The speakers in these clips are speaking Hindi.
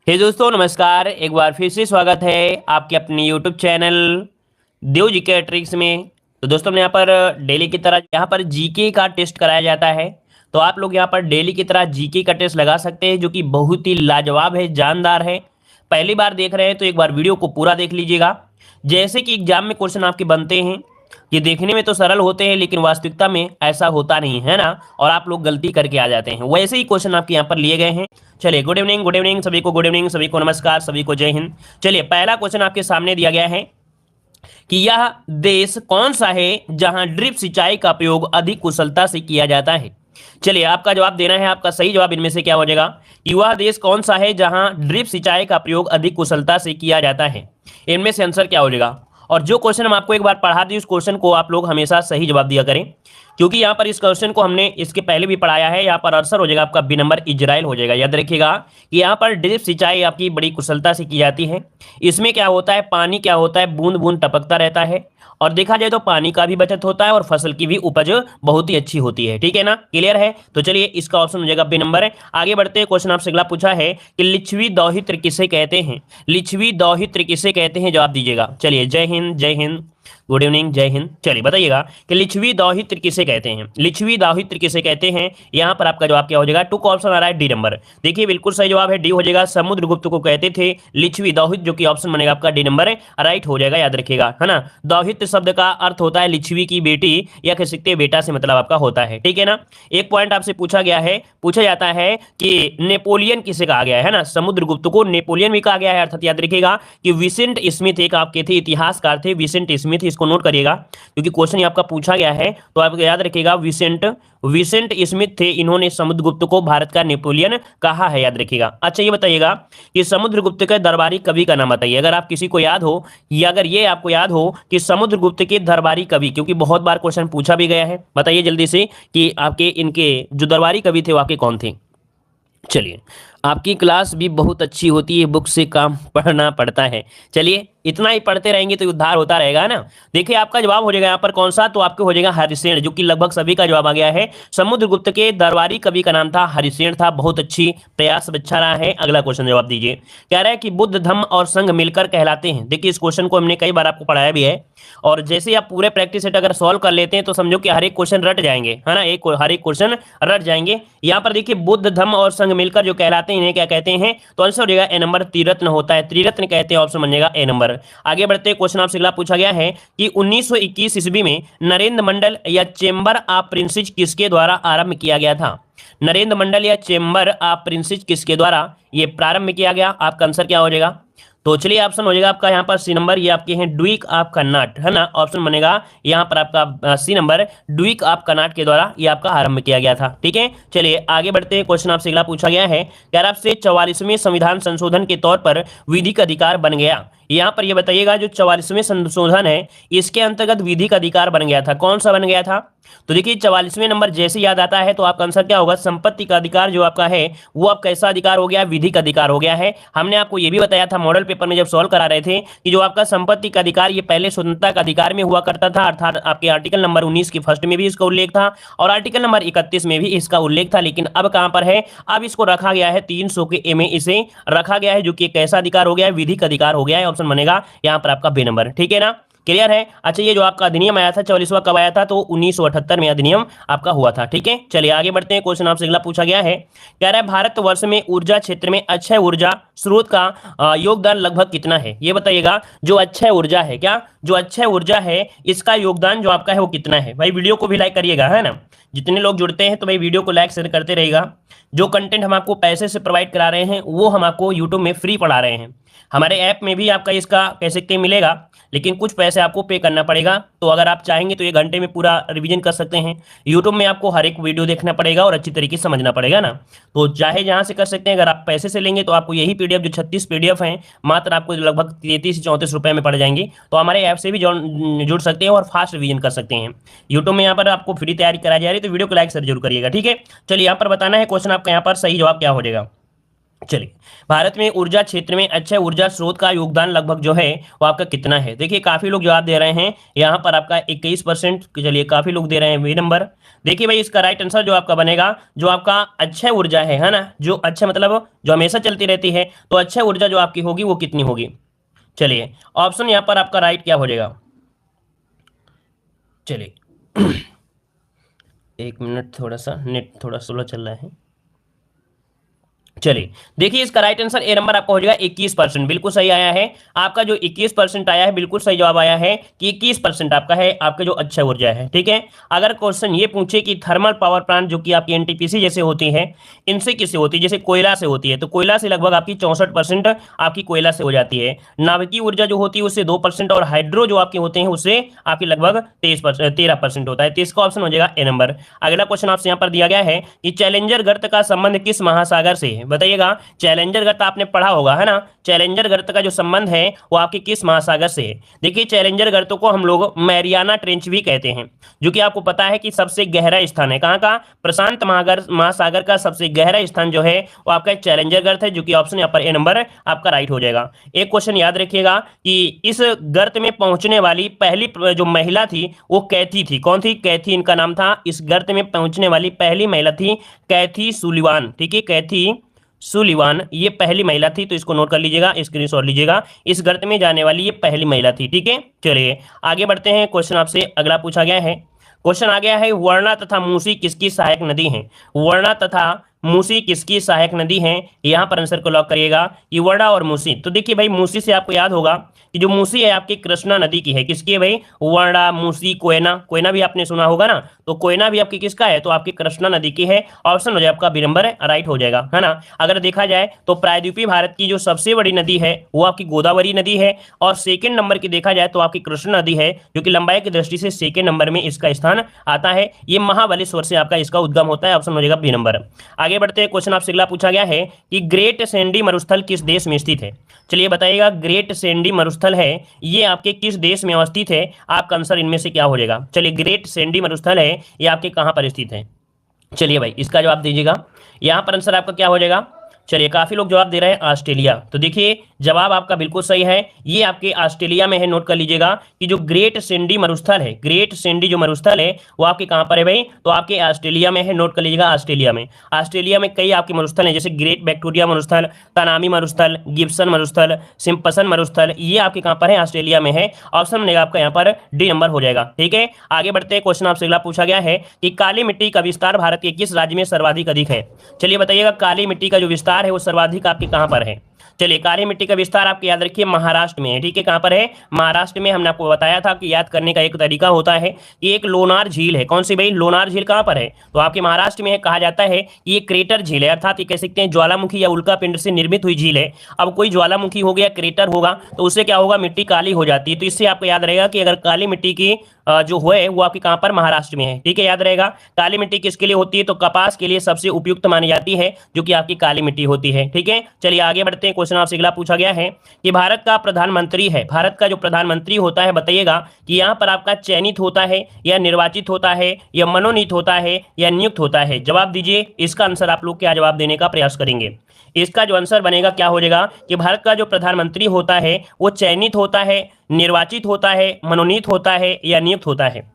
हे दोस्तों, नमस्कार। एक बार फिर से स्वागत है आपके अपने यूट्यूब चैनल देव जीके ट्रिक्स में। तो दोस्तों, मैं यहाँ पर डेली की तरह यहाँ पर जीके का टेस्ट कराया जाता है। तो आप लोग यहाँ पर डेली की तरह जीके का टेस्ट लगा सकते हैं, जो कि बहुत ही लाजवाब है, जानदार है। पहली बार देख रहे हैं तो एक बार वीडियो को पूरा देख लीजिएगा। जैसे कि एग्जाम में क्वेश्चन आपके बनते हैं, ये देखने में तो सरल होते हैं, लेकिन वास्तविकता में ऐसा होता नहीं है ना, और आप लोग गलती करके आ जाते हैं। वैसे ही क्वेश्चन आपके यहाँ पर लिए गए हैं। चलिए, गुड इवनिंग सभी को, गुड इवनिंग सभी को, नमस्कार सभी को, जय हिंद। चलिए, पहला क्वेश्चन आपके सामने दिया गया है कि यह देश कौन सा है जहां ड्रिप सिंचाई का उपयोग अधिक कुशलता से किया जाता है। चलिए, आपका जवाब देना है। आपका सही जवाब इनमें से क्या हो जाएगा कि वह देश कौन सा है जहां ड्रिप सिंचाई का प्रयोग अधिक कुशलता से किया जाता है। इनमें से आंसर क्या हो जाएगा। और जो क्वेश्चन हम आपको एक बार पढ़ा दी, उस क्वेश्चन को आप लोग हमेशा सही जवाब दिया करें, क्योंकि यहाँ पर इस क्वेश्चन को हमने इसके पहले भी पढ़ाया है। यहाँ पर आंसर हो जाएगा आपका बी नंबर, इजराइल हो जाएगा। याद रखिएगा कि यहाँ पर ड्रिप सिंचाई आपकी बड़ी कुशलता से की जाती है। इसमें क्या होता है, पानी क्या होता है, बूंद बूंद टपकता रहता है, और देखा जाए तो पानी का भी बचत होता है और फसल की भी उपज बहुत ही अच्छी होती है। ठीक है ना, क्लियर है। तो चलिए, इसका ऑप्शन हो जाएगा बी नंबर है। आगे बढ़ते हैं। क्वेश्चन आपसे अगला पूछा है कि लिच्छवी दौहित्र किसे कहते हैं। लिच्छवी दौहित्र किसे कहते हैं, जवाब दीजिएगा। चलिए, जय हिंद, जय हिंद, गुड इवनिंग, जय हिंद। चलिए बताइएगा कि लिच्छवी दौहित्र किसे कहते हैं। लिच्छवी दौहित्र किसे कहते हैं, यहाँ पर आपका जवाब क्या हो जाएगा। टू का ऑप्शन आ रहा है डी नंबर। देखिए, बिल्कुल सही जवाब है, डी हो जाएगा। समुद्रगुप्त को कहते थे लिच्छवी दौहित्र, जो कि ऑप्शन बनेगा आपका डी नंबर है, राइट हो जाएगा। याद रखिएगा, है ना। दौहित्र शब्द का अर्थ होता है लिच्छवी की बेटी, या कह सकते हैं बेटा से मतलब आपका होता है। ठीक है ना। एक पॉइंट आपसे पूछा गया है, पूछा जाता है कि नेपोलियन किसे कहा गया है ना। समुद्रगुप्त को नेपोलियन भी कहा गया है। अर्थात याद रखिएगा कि विसेंट स्मिथ एक आपके थे, इतिहासकार थे विसेंट स्मिथ। इसको नोट करिएगा, क्योंकि क्वेश्चन आपका पूछा गया है, तो आप याद रखिएगा विसेंट स्मिथ थे। इन्होंने समुद्रगुप्त को भारत का नेपोलियन कहा है। याद रखिएगा। अच्छा, ये बताइएगा कि समुद्रगुप्त के दरबारी कवि का नाम बताइए, अगर आप किसी को याद हो, या अगर ये आपको याद हो कि समुद्रगुप्त के दरबारी कवि, क्योंकि बहुत बार क्वेश्चन पूछा भी गया है। बताइए जल्दी से कि आपके इनके जो दरबारी कवि थे वो आपके कौन थे। चलिए, आपकी क्लास भी बहुत अच्छी होती है, बुक से काम पढ़ना पड़ता है। चलिए, इतना ही पढ़ते रहेंगे तो उद्धार होता रहेगा ना। देखिए, आपका जवाब हो जाएगा यहाँ पर कौन सा, तो आपके हो जाएगा हरिसेन, जो कि लगभग सभी का जवाब आ गया है। समुद्रगुप्त के दरबारी कवि का नाम था हरिसेन था। बहुत अच्छी प्रयास, अच्छा रहा है। अगला क्वेश्चन जवाब दीजिए। कह रहा है कि बुद्ध धम्म और संघ मिलकर कहलाते हैं। देखिए, इस क्वेश्चन को हमने कई बार आपको पढ़ाया भी है, और जैसे ही आप पूरे प्रैक्टिस सेट अगर सॉल्व कर लेते हैं तो समझो कि हर एक क्वेश्चन रट जाएंगे, है ना। हर एक क्वेश्चन रट जाएंगे। यहाँ पर देखिए, बुद्ध धम्म और संघ मिलकर जो कहलाते हैं, इन्हें क्या कहते हैं, तो आंसर हो जाएगा ए नंबर, त्रिरत्न होता है, त्रिरत्न कहते हैं। ऑप्शन बन जाएगा ए नंबर। आगे बढ़ते हैं। क्वेश्चन आपसे अगला पूछा गया है कि 1921 ईस्वी में नरेंद्र मंडल या चेंबर ऑफ प्रिंसेस किसके द्वारा आरंभ किया गया था। नरेंद्र मंडल या चेंबर ऑफ प्रिंसेस किसके द्वारा ये प्रारंभ किया गया। आपका आंसर क्या हो जाएगा, तो चलिए ऑप्शन हो जाएगा आपका यहाँ पर सी नंबर, ये आपके हैं ड्यूक ऑफ कर्नाट, है ना। ऑप्शन बनेगा यहाँ पर आपका C number, duke of Connaught के द्वारा ये आपका आरंभ किया गया था। ठीक है, चलिए आगे बढ़ते हैं। क्वेश्चन आपसे अगला पूछा गया है, क्या आपसे 44वें संविधान संशोधन के तौर पर विधिक अधिकार बन गया। यहाँ पर ये बताइएगा, जो 44वें संशोधन है, इसके अंतर्गत विधिक अधिकार बन गया था। कौन सा बन गया था, तो देखिए 44वें नंबर जैसे याद आता है तो आपका आंसर क्या होगा, संपत्ति का अधिकार जो आपका है वो आप कैसा अधिकार हो गया, विधिक अधिकार हो गया है। हमने आपको ये भी बताया था मॉडल पेपर में जब सॉल्व करा रहे थे कि जो आपका संपत्ति का अधिकार ये पहले स्वतंत्रता का अधिकार में हुआ करता था, अर्थात आपके आर्टिकल नंबर 19 की फर्स्ट में भी इसका उल्लेख था और आर्टिकल नंबर 31 में भी इसका उल्लेख था। लेकिन अब कहां पर है, अब इसको रखा गया है 300 के ए में इसे रखा गया है, जो कि एक ऐसा अधिकार हो गया है, विधिक अधिकार हो गया है। ऑप्शन बनेगा यहाँ पर आपका बी नंबर। ठीक है ना, क्लियर है। अच्छा, ये जो आपका अधिनियम आया था 44वां कब आया था, तो 1978 में अधिनियम आपका हुआ था। ठीक है, चलिए आगे बढ़ते हैं। क्वेश्चन आपसे अगला पूछा गया है, कह रहा है भारतवर्ष में ऊर्जा क्षेत्र में अक्षय ऊर्जा स्रोत का योगदान लगभग कितना है। ये बताइएगा, जो अक्षय ऊर्जा है, क्या जो अक्षय ऊर्जा है इसका योगदान जो आपका है वो कितना है। भाई वीडियो को भी लाइक करिएगा, है ना। जितने लोग जुड़ते हैं तो भाई वीडियो को लाइक शेयर करते रहेगा। जो कंटेंट हम आपको पैसे से प्रोवाइड करा रहे हैं वो हम आपको यूट्यूब में फ्री पढ़ा रहे हैं। हमारे ऐप में भी आपका इसका कह सकते हैं मिलेगा, लेकिन कुछ पैसे आपको पे करना पड़ेगा। तो अगर आप चाहेंगे तो 1 घंटे में पूरा रिवीजन कर सकते हैं। यूट्यूब में आपको हर एक वीडियो देखना पड़ेगा और अच्छी तरीके से समझना पड़ेगा ना। तो चाहे जहां से कर सकते हैं। अगर आप पैसे से लेंगे तो आपको यही पीडीएफ जो 36 पीडीएफ हैं मात्र आपको लगभग 33 से 34 रुपए में पड़ जाएंगे। तो हमारे ऐप से भी जुड़ सकते हैं और फास्ट रिवीजन कर सकते हैं। यूट्यूब में यहाँ पर आपको फ्री तैयारी कराई जा रही है, तो वीडियो को लाइक शेयर जरूर करिएगा। ठीक है, चलिए यहाँ पर बताना है क्वेश्चन आपका यहाँ पर सही जवाब क्या हो जाएगा। चलिए, भारत में ऊर्जा क्षेत्र में अच्छे ऊर्जा स्रोत का योगदान लगभग जो है वो आपका कितना है? देखिए काफी लोग जवाब दे रहे हैं यहाँ पर आपका 21%। चलिए काफी लोग दे रहे हैं बी नंबर। देखिए भाई इसका राइट आंसर जो आपका बनेगा, जो आपका अक्षय ऊर्जा है ना, जो अच्छा मतलब जो हमेशा चलती रहती है, तो अक्षय ऊर्जा जो आपकी होगी वो कितनी होगी? चलिए ऑप्शन यहाँ पर आपका राइट क्या हो जाएगा? चलिए एक मिनट, थोड़ा सा नेट थोड़ा स्लो चल रहा है। चलिए देखिए इसका राइट आंसर ए नंबर आपका हो जाएगा 21%। बिल्कुल सही आया है आपका, जो 21% आया है बिल्कुल सही जवाब आया है कि 21% आपका है आपका जो अक्षय ऊर्जा है। ठीक है, अगर क्वेश्चन ये पूछे कि थर्मल पावर प्लांट जो कि आपकी एनटीपीसी जैसे होती है, इनसे किससे होती है? जैसे कोयला से होती है, तो कोयला से लगभग आपकी 64% आपकी कोयला से हो जाती है। नाभिकीय ऊर्जा जो होती है उससे 2%, और हाइड्रो जो आपके होते हैं उससे आपकी लगभग 13% होता है। तो इसका ऑप्शन हो जाएगा ए नंबर। अगला क्वेश्चन आपसे यहाँ पर दिया गया है कि चैलेंजर गर्त का संबंध किस महासागर से है? बताइएगा। चैलेंजर गर्त आपने पढ़ा होगा है ना, चैलेंजर गर्त का जो संबंध है वो आपके किस महासागर से है? देखिए चैलेंजर गर्तों को हम लोग मैरियाना ट्रेंच भी कहते हैं, जो कि आपको पता है कि सबसे गहरा स्थान है कहाँ का? प्रशांत महासागर का सबसे गहरा स्थान जो है वो आपका चैलेंजर गर्त है, जो कि ऑप्शन यहाँ पर ए नंबर आपका राइट हो जाएगा। एक क्वेश्चन याद रखिएगा कि इस गर्त में पहुंचने वाली पहली जो महिला थी वो कैथी थी। कौन थी? कैथी इनका नाम था। इस गर्त में पहुंचने वाली पहली महिला थी कैथी सुलिवान। ठीक है, कैथी सुलिवान ये पहली महिला थी, तो इसको नोट कर लीजिएगा, स्क्रीनशॉट लीजिएगा। इस गर्त में जाने वाली ये पहली महिला थी। ठीक है, चलिए आगे बढ़ते हैं। क्वेश्चन आपसे अगला पूछा गया है, क्वेश्चन आ गया है वर्णा तथा मूसी किसकी सहायक नदी है? वर्णा तथा मूसी किसकी सहायक नदी है? यहां पर आंसर को लॉक करिएगा कि वर्णा और मूसी। तो देखिए भाई मूसी से आपको याद होगा कि जो मूसी है आपकी कृष्णा नदी की है। किसकी है भाई? वर्णा, मूसी, कोयना। कोयना भी आपने सुना होगा ना, तो कोयना भी आपकी किसका है? तो आपकी कृष्णा नदी की है। ऑप्शन हो जाए आपका बी नंबर राइट हो जाएगा, है ना। अगर देखा जाए तो प्रायद्वीपीय भारत की जो सबसे बड़ी नदी है वो आपकी गोदावरी नदी है, और सेकेंड नंबर की देखा जाए तो आपकी कृष्णा नदी है, जो कि लंबाई की दृष्टि से सेकेंड नंबर में इसका स्थान आता है। ये महाबलेश्वर से आपका इसका उद्गम होता है। ऑप्शन हो जाएगा बी नंबर। आगे बढ़ते हैं, क्वेश्चन आपसे अगला पूछा गया है कि ग्रेट सैंडी मरुस्थल किस देश में स्थित है? चलिए बताइएगा, ग्रेट सैंडी मरुस्थल है ये आपके किस देश में अवस्थित है? आपका आंसर इनमें से क्या हो जाएगा? चलिए ग्रेट सैंडी मरुस्थल है ये आपके कहां पर स्थित है? चलिए भाई इसका जवाब दीजिएगा। यहां पर आंसर आपका क्या हो जाएगा? चलिए काफी लोग जवाब दे रहे हैं ऑस्ट्रेलिया। तो देखिए जवाब आपका बिल्कुल सही है, ये आपके ऑस्ट्रेलिया में है। नोट कर लीजिएगा कि जो ग्रेट सैंडी मरुस्थल है, ग्रेट सैंडी जो मरुस्थल है वो आपके कहां पर है भाई? तो आपके ऑस्ट्रेलिया में है। नोट कर लीजिएगा ऑस्ट्रेलिया में। ऑस्ट्रेलिया में कई आपके मरुस्थल हैं, जैसे ग्रेट बैक्टीरिया मरुस्थल, तनामी मरुस्थल, गिब्सन मरुस्थल, सिम्पसन मरुस्थल, ये आपके कहां पर है? ऑस्ट्रेलिया में है। ऑप्शन बनेगा आपका यहाँ पर डी नंबर हो जाएगा। ठीक है, आगे बढ़ते हैं। क्वेश्चन आपसे अगला पूछा गया है कि काली मिट्टी का विस्तार भारत के किस राज्य में सर्वाधिक अधिक है? चलिए बताइएगा, काली मिट्टी का जो विस्तार है वो सर्वाधिक आपके कहां पर है? चलिए काली मिट्टी का विस्तार आपके याद रखिए महाराष्ट्र में है। ठीक है, कहां पर है? महाराष्ट्र में। हमने आपको बताया था कि याद करने का एक तरीका होता है कि एक लोनार झील है। कौन सी भाई? लोनार झील कहां पर है? तो आपके महाराष्ट्र में है। कहा जाता है कि ये क्रेटर झील है, अर्थात ये कह सकते हैं ज्वालामुखी या उल्का पिंड से निर्मित हुई झील है। अब कोई ज्वालामुखी हो गया, क्रेटर होगा, तो उससे क्या होगा? मिट्टी काली हो जाती है। तो इससे आपको याद रहेगा कि अगर काली मिट्टी की जो है वो आपकी कहां पर? महाराष्ट्र में है। ठीक है, याद रहेगा। काली मिट्टी किसके लिए होती है? तो कपास के लिए सबसे उपयुक्त मानी जाती है, जो कि आपकी काली मिट्टी होती है। ठीक है, चलिए आगे बढ़ते हैं। क्वेश्चन आपसे अगला पूछा गया है कि भारत का प्रधानमंत्री है, भारत का जो प्रधानमंत्री होता है, बताइएगा कि यहां पर आपका चयनित होता है या निर्वाचित होता है या मनोनीत होता है या नियुक्त होता है? जवाब दीजिए। इसका आंसर आप लोग क्या जवाब देने का प्रयास करेंगे? इसका जो आंसर बनेगा क्या हो जाएगा कि भारत का जो प्रधानमंत्री होता है वो चयनित होता है, निर्वाचित होता है, मनोनीत होता है या नियुक्त होता है?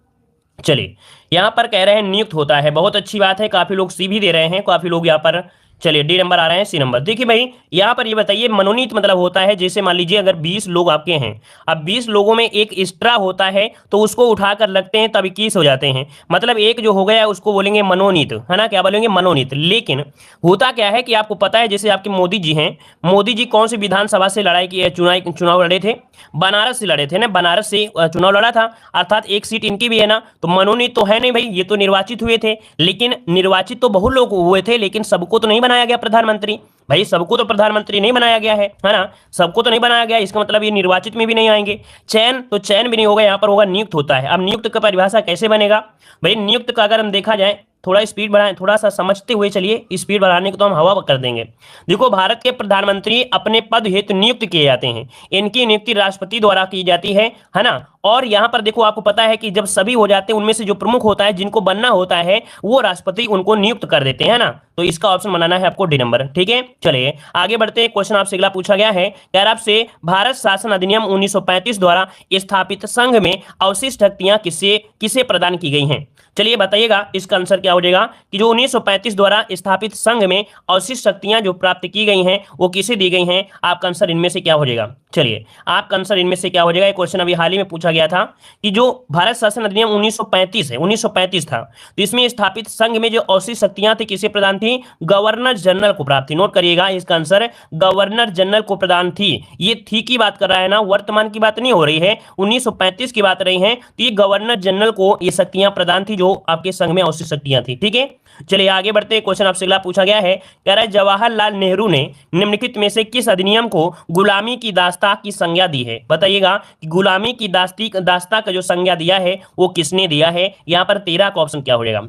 चलिए यहां पर कह रहे हैं नियुक्त होता है। बहुत अच्छी बात है, काफी लोग सी भी दे रहे हैं, काफी लोग यहां पर। चलिए डी नंबर आ रहे हैं, सी नंबर। देखिए भाई यहाँ पर ये बताइए, मनोनीत मतलब होता है जैसे मान लीजिए अगर 20 लोग आपके हैं, अब 20 लोगों में एक एक्स्ट्रा होता है तो उसको उठाकर लगते हैं तब 21 हो जाते हैं। मतलब एक जो हो गया उसको बोलेंगे मनोनीत, है ना। क्या बोलेंगे? मनोनीत। लेकिन होता क्या है कि आपको पता है जैसे आपके मोदी जी हैं, मोदी जी कौन सी विधानसभा से लड़ाई की चुनाव लड़े थे? बनारस से लड़े थे ना, बनारस से चुनाव लड़ा था, अर्थात एक सीट इनकी भी है ना। तो मनोनीत तो है नहीं भाई, ये तो निर्वाचित हुए थे। लेकिन निर्वाचित तो बहुत लोग हुए थे, लेकिन सबको तो नहीं बनाया गया प्रधानमंत्री। भाई सबको तो प्रधानमंत्री नहीं बनाया गया है ना, सबको तो नहीं बनाया गया। इसका मतलब ये निर्वाचित में भी नहीं आएंगे। चयन तो चयन भी नहीं होगा, यहाँ पर होगा नियुक्त होता है। अब नियुक्त का परिभाषा कैसे बनेगा भाई? नियुक्त का अगर हम देखा जाए थोड़ा स्पीड बढ़ाएं, थोड़ा सा समझते हुए चलिए, स्पीड बढ़ाने को तो हम हवा कर देंगे। देखो, भारत के प्रधानमंत्री अपने पद हेतु नियुक्त किए जाते हैं, इनकी नियुक्ति राष्ट्रपति द्वारा की जाती है ना। और यहाँ पर देखो, आपको पता है कि जब सभी हो जाते हैं, उनमें से जो प्रमुख होता है, जिनको बनना होता है, वो राष्ट्रपति उनको नियुक्त कर देते हैं ना। तो इसका ऑप्शन बनाना है आपको डी नंबर। ठीक है, चलिए आगे बढ़ते हैं। क्वेश्चन आपसे अगला पूछा गया है, कह रहा आपसे भारत शासन अधिनियम 1935 द्वारा स्थापित संघ में अवशिष्ट शक्तियां किसे किसे प्रदान की गई हैं। चलिए बताइएगा, इसका आंसर क्या हो जाएगा कि जो 1935 द्वारा स्थापित संघ में अवशिष्ट शक्तियां जो प्राप्त की गई हैं वो किसे दी गई हैं। आपका आंसर इनमें से क्या हो जाएगा। चलिए, आपका आंसर इनमें से क्या हो जाएगा। क्वेश्चन अभी हाल ही में पूछा गया था कि जो भारत शासन अधिनियम 1935 है, 1935 था, तो इसमें स्थापित संघ में जो अवशिष्ट शक्तियां थी किसे प्रदान थी, गवर्नर जनरल को प्राप्त थी। नोट करिएगा, इसका आंसर गवर्नर जनरल को प्रदान थी। ये थी की बात कर रहा है ना, वर्तमान की बात नहीं हो रही है, 1935 की बात रही है, तो ये गवर्नर जनरल को ये शक्तियां प्रदान थी जो आपके संघ में अवशिष्ट शक्तियां थी। ठीक है, चलिए आगे बढ़ते हैं। क्वेश्चन आपसे अगला पूछा गया है, कह रहा है जवाहरलाल नेहरू ने निम्नलिखित में से किस अधिनियम को गुलामी की दास्तां की संज्ञा दी है। बताइएगा कि गुलामी की दास्तां का जो संज्ञा दिया है वो किसने दिया है। यहां पर 13 का ऑप्शन क्या हो जाएगा।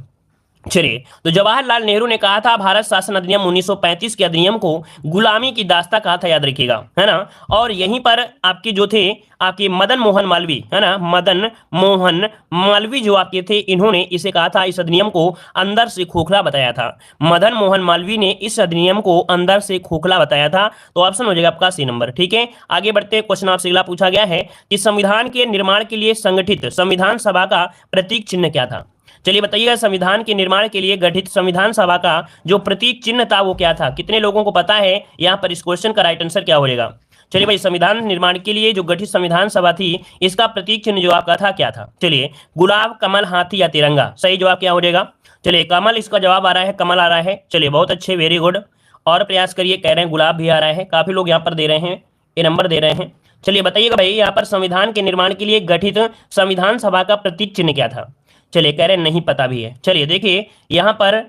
चलिए, तो जवाहरलाल नेहरू ने कहा था भारत शासन अधिनियम 1935 के अधिनियम को गुलामी की दास्तां कहा था, याद रखिएगा, है ना। और यहीं पर आपके जो थे आपके मदन मोहन मालवीय, है ना, मदन मोहन मालवीय जो आपके थे, इन्होंने इसे कहा था, इस अधिनियम को अंदर से खोखला बताया था। मदन मोहन मालवीय ने इस अधिनियम को अंदर से खोखला बताया था। तो ऑप्शन हो जाएगा आपका सी नंबर। ठीक है, आगे बढ़ते। क्वेश्चन आपसे अगला पूछा गया है कि संविधान के निर्माण के लिए संगठित संविधान सभा का प्रतीक चिन्ह क्या था। चलिए बताइएगा, संविधान के निर्माण के लिए गठित संविधान सभा का जो प्रतीक चिन्ह था वो क्या था। कितने लोगों को पता है यहाँ पर इस क्वेश्चन का राइट आंसर क्या हो जाएगा। चलिए भाई, संविधान निर्माण के लिए जो गठित संविधान सभा थी, इसका प्रतीक चिन्ह जो आपका था क्या था। चलिए, गुलाब, कमल, हाथी या तिरंगा। सही जवाब क्या हो जाएगा। चलिए, कमल इसका जवाब आ रहा है, कमल आ रहा है। चलिए, बहुत अच्छे, वेरी गुड। और प्रयास करिए, कह रहे हैं गुलाब भी आ रहा है। काफी लोग यहाँ पर दे रहे हैं, ये नंबर दे रहे हैं। चलिए बताइएगा भाई, यहाँ पर संविधान के निर्माण के लिए गठित संविधान सभा का प्रतीक चिन्ह क्या था। चलिए, कह रहे हैं नहीं पता भी है। चलिए देखिए, यहां पर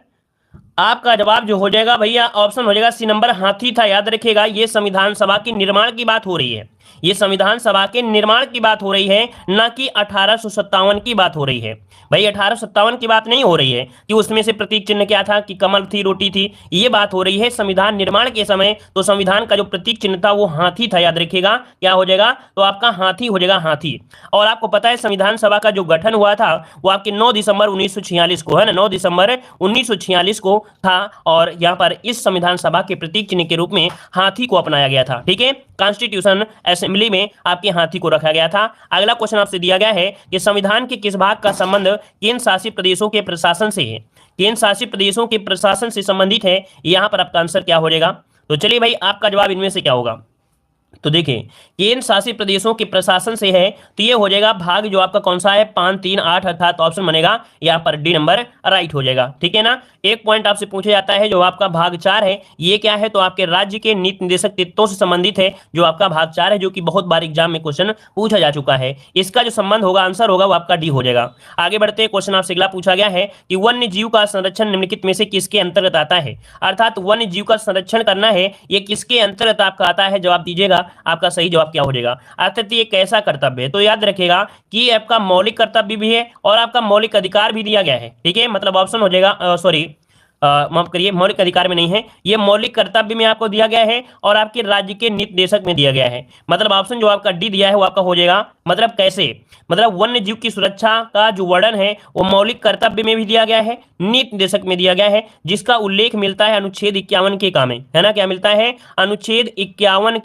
आपका जवाब जो हो जाएगा भैया, ऑप्शन हो जाएगा सी नंबर, हाथी था। याद रखिएगा, ये संविधान सभा के निर्माण की बात हो रही है, ये संविधान सभा के निर्माण की बात हो रही है, ना कि 1857 की बात हो रही है। भाई 1857 की बात नहीं हो रही है कि उसमें से प्रतीक चिन्ह क्या था, कि कमल थी, रोटी थी। ये बात हो रही है संविधान निर्माण के समय। तो संविधान का जो प्रतीक चिन्ह था वो हाथी था। याद रखिएगा, क्या हो जाएगा, तो आपका हाथी हो जाएगा, हाथी। और आपको पता है संविधान सभा का जो गठन हुआ था वो आपके 9 दिसंबर 1946 को, है ना, 9 दिसंबर 1946 को था। और यहाँ पर इस संविधान सभा के प्रतीक चिन्ह के रूप में हाथी को अपनाया गया था। ठीक है, कॉन्स्टिट्यूशन असेंबली में आपके हाथी को रखा गया था। अगला क्वेश्चन आपसे दिया गया है कि संविधान के किस भाग का संबंध केंद्र शासित प्रदेशों के प्रशासन से है। केंद्र शासित प्रदेशों के प्रशासन से संबंधित है। यहां पर आपका आंसर क्या हो जाएगा। तो चलिए भाई, आपका जवाब इनमें से क्या होगा। तो देखिए, केंद्र शासित प्रदेशों के प्रशासन से है, तो ये हो जाएगा भाग जो आपका कौन सा है, 5, 3, 8, अर्थात ऑप्शन बनेगा यहाँ पर डी नंबर राइट हो जाएगा। ठीक है ना। एक पॉइंट आपसे पूछा जाता है, जो आपका भाग 4 है, ये क्या है, तो आपके राज्य के नीति निर्देशक तत्वों से संबंधित है, जो आपका भाग 4 है, जो कि बहुत बार एग्जाम में क्वेश्चन पूछा जा चुका है। इसका जो संबंध होगा, आंसर होगा, वो आपका डी हो जाएगा। आगे बढ़ते क्वेश्चन आपसे अगला पूछा गया है कि वन्य जीव का संरक्षण निम्नलिखित में से किसके अंतर्गत आता है। अर्थात वन्य जीव का संरक्षण करना है, ये किसके अंतर्गत आपका आता है, जवाब दीजिएगा। आपका सही जवाब क्या हो जाएगा। अर्थात ये कैसा कर्तव्य है, तो याद रखिएगा कि आपका मौलिक कर्तव्य भी है और आपका मौलिक अधिकार भी दिया गया है। ठीक है, मतलब ऑप्शन हो जाएगा, सॉरी माफ करिए, मौलिक अधिकार में नहीं है, ये मौलिक कर्तव्य में आपको दिया गया है और आपके राज्य के नीति निर्देशक में दिया गया है। मतलब ऑप्शन जो आपका डी दिया है वो आपका हो जाएगा। मतलब कैसे, मतलब वन्य जीव की सुरक्षा का जो वर्णन है वो मौलिक कर्तव्य में भी दिया गया है, नीति निर्देशक में दिया गया है, जिसका उल्लेख मिलता है अनुच्छेद 51 के का में, है ना। क्या मिलता है, अनुच्छेद 51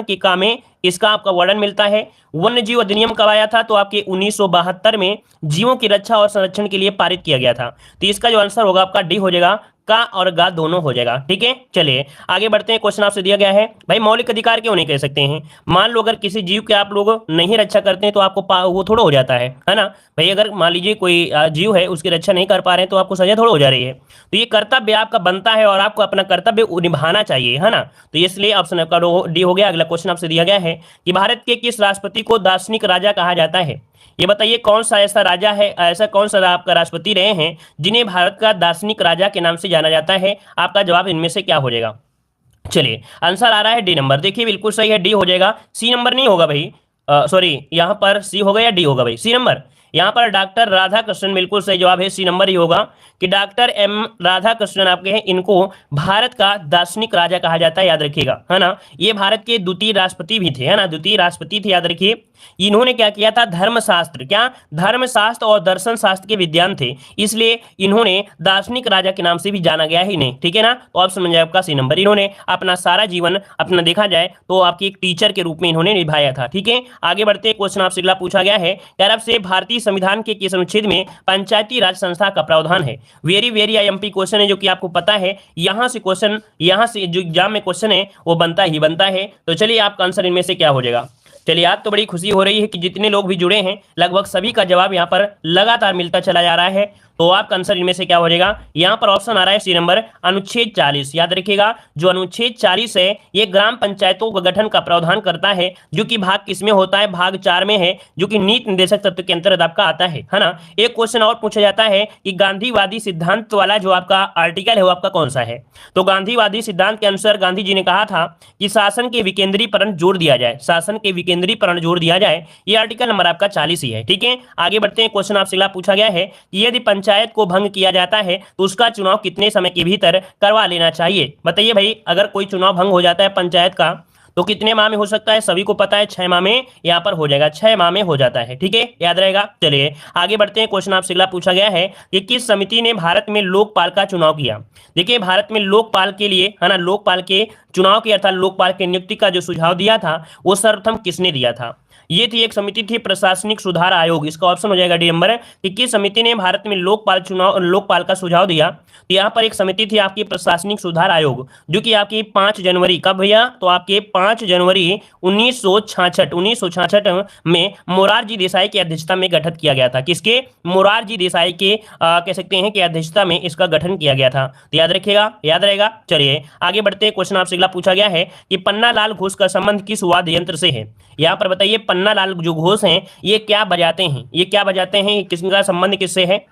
के का में इसका आपका वर्णन मिलता है। वन्य जीव अधिनियम कब आया था, तो आपके 1972 में जीवों की रक्षा और संरक्षण के लिए पारित किया गया था। तो इसका जो आंसर होगा आपका डी हो जाएगा, का और गा दोनों हो जाएगा। ठीक है, चलिए आगे बढ़ते हैं। क्वेश्चन आपसे दिया गया है, भाई मौलिक अधिकार क्यों नहीं कह सकते हैं। मान लो अगर किसी जीव के आप लोग नहीं रक्षा करते हैं तो आपको वो थोड़ा हो जाता है ना। भाई अगर मान लीजिए कोई जीव है, उसकी रक्षा नहीं कर पा रहे हैं तो आपको सजा थोड़ा हो जा रही है। तो ये कर्तव्य आपका बनता है और आपको अपना कर्तव्य निभाना चाहिए, है ना। तो इसलिए ऑप्शन आपका डी हो गया। अगला क्वेश्चन आपसे दिया गया है कि भारत के किस राष्ट्रपति को दार्शनिक राजा कहा जाता है। ये बताइए कौन सा ऐसा राजा है, ऐसा कौन सा आपका राष्ट्रपति रहे हैं जिन्हें भारत का दार्शनिक राजा के नाम से जाना जाता है। आपका जवाब इनमें से क्या हो जाएगा। चलिए आंसर आ रहा है डी नंबर। देखिए बिल्कुल सही है, डी हो जाएगा। सी नंबर नहीं होगा भाई, सॉरी यहाँ पर सी होगा या डी होगा भाई, सी नंबर। यहाँ पर डॉक्टर राधाकृष्णन बिल्कुल सही जवाब है, सी नंबर ही होगा। कि डॉक्टर एम राधाकृष्णन आपके हैं, इनको भारत का दार्शनिक राजा कहा जाता है, याद रखिएगा, है ना। ये भारत के द्वितीय राष्ट्रपति भी थे, है ना, द्वितीय राष्ट्रपति थे, याद रखिए। इन्होंने क्या किया था, धर्मशास्त्र, क्या धर्मशास्त्र और दर्शन शास्त्र के विद्वान थे, इसलिए इन्होंने दार्शनिक राजा के नाम से भी जाना गया है इन्हें, ठीक है ना। तो ऑप्शन बन जाए आपका सी नंबर। इन्होंने अपना सारा जीवन अपना देखा जाए तो आपकी एक टीचर के रूप में इन्होंने निभाया था, ठीक है। आगे बढ़ते हैं, क्वेश्चन आपसे अगला पूछा गया है, तरफ से भारतीय संविधान के किस अनुच्छेद में पंचायती राज संस्था का प्रावधान है। वेरी वेरी आईएमपी क्वेश्चन है, जो कि आपको पता है, यहां से क्वेश्चन, यहां से जो एग्जाम में क्वेश्चन है वो बनता ही बनता है। तो चलिए आपका आंसर इनमें से क्या हो जाएगा। चलिए, आज तो बड़ी खुशी हो रही है कि जितने लोग भी जुड़े हैं लगभग सभी का जवाब यहाँ पर लगातार मिलता चला जा रहा है। तो आपका आंसर इनमें से क्या हो जाएगा, यहाँ पर ऑप्शन आ रहा है सी नंबर, अनुच्छेद 40। याद रखिएगा, जो अनुच्छेद 40 है ये ग्राम पंचायतों का गठन का प्रावधान करता है, जो कि भाग किसमें होता है, भाग 4 में है, जो कि नीति निर्देशक तत्व के अंतर्गत आपका आता है ना। एक क्वेश्चन और पूछा जाता है कि गांधीवादी सिद्धांत वाला जो आपका आर्टिकल है वो आपका कौन सा है। तो गांधीवादी सिद्धांत के अनुसार गांधी जी ने कहा था कि शासन के विकेंद्रीकरण जोड़ दिया जाए, शासन के विकेंद्रीकरण जोड़ दिया जाए। ये आर्टिकल नंबर आपका 40 ही है, ठीक है। आगे बढ़ते हैं, क्वेश्चन आपसे अगला पूछा गया है कि यदि पंचायत को भंग किया जाता है तो उसका चुनाव कितने समय के भीतर करवा लेना चाहिए। बताइए भाई, अगर कोई चुनाव भंग हो जाता है पंचायत का तो कितने माह में हो सकता है, सभी को पता है 6 माह में यहाँ पर हो जाएगा, 6 माह में हो जाता है, ठीक है, याद रहेगा। चलिए आगे बढ़ते हैं, क्वेश्चन आपसे अगला पूछा गया है कि किस समिति ने भारत में लोकपाल का चुनाव किया। देखिए, भारत में लोकपाल के लिए, है ना, लोकपाल के चुनाव के अर्थात लोकपाल के नियुक्ति का जो सुझाव दिया था वो सर्वप्रथम किसने दिया था। ये थी एक समिति थी प्रशासनिक सुधार आयोग। इसका ऑप्शन हो जाएगा डी नंबर कि किस समिति ने भारत में लोकपाल का सुझाव दिया। तो यहाँ पर एक समिति थी आपकी प्रशासनिक सुधार आयोग, जो कि आपकी 5 जनवरी, कब भैया, तो आपके 5 जनवरी 1966 में मोरारजी देसाई की अध्यक्षता में गठित किया गया था। किसके, मोरारजी देसाई के कह सकते हैं कि अध्यक्षता में इसका गठन किया गया था। तो याद रखिएगा, याद रहेगा। चलिए आगे बढ़ते हैं, क्वेश्चन आपसे अगला पूछा गया है कि पन्नालाल घोष का संबंध किस वाद्य यंत्र से है। यहाँ पर बताइए, पन्नालाल जो घोष हैं ये क्या बजाते हैं, ये क्या बजाते हैं, किसका संबंध किससे है।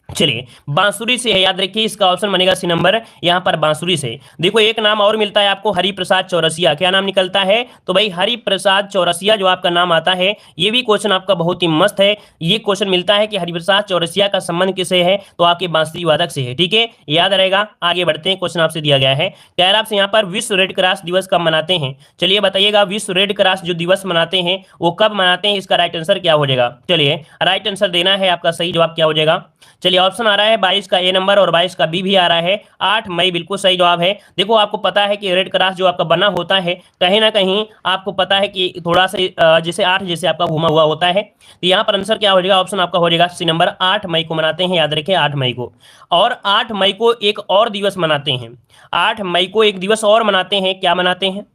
चलिए, बांसुरी से है, याद रखिए, इसका ऑप्शन बनेगा सी नंबर, यहाँ पर बांसुरी से। देखो, एक नाम और मिलता है आपको, हरिप्रसाद चौरसिया। क्या नाम निकलता है, तो भाई हरिप्रसाद चौरसिया जो आपका नाम आता है। ये भी क्वेश्चन आपका बहुत ही मस्त है। ये क्वेश्चन मिलता है कि हरिप्रसाद चौरसिया का संबंध किससे है, तो आपके बांसुरी वादक से है, ठीक है, याद रहेगा। आगे बढ़ते हैं, क्वेश्चन आपसे दिया गया है, कह रहा आपसे यहाँ पर विश्व रेड क्रॉस दिवस कब मनाते हैं। चलिए बताइएगा, विश्व रेड क्रॉस जो दिवस मनाते हैं वो कब मनाते हैं, इसका राइट आंसर क्या हो जाएगा। चलिए, राइट आंसर देना है, आपका सही जवाब क्या हो जाएगा। चलिए, ऑप्शन आ रहा है 22 का ए नंबर और 22 का बी भी आ रहा है, 8 मई बिल्कुल सही जवाब है। देखो, आपको पता है कि रेड क्रॉस जो आपका बना होता है कहीं ना कहीं आपको पता है कि थोड़ा सा जैसे 8 जैसे आपका घुमा हुआ होता है। तो यहाँ पर आंसर क्या हो जाएगा, ऑप्शन आपका हो जाएगा सी नंबर, 8 मई को मनाते हैं, याद रखिए 8 मई को। और 8 मई को एक और दिवस मनाते हैं, 8 मई को एक दिवस और मनाते हैं, क्या मनाते हैं,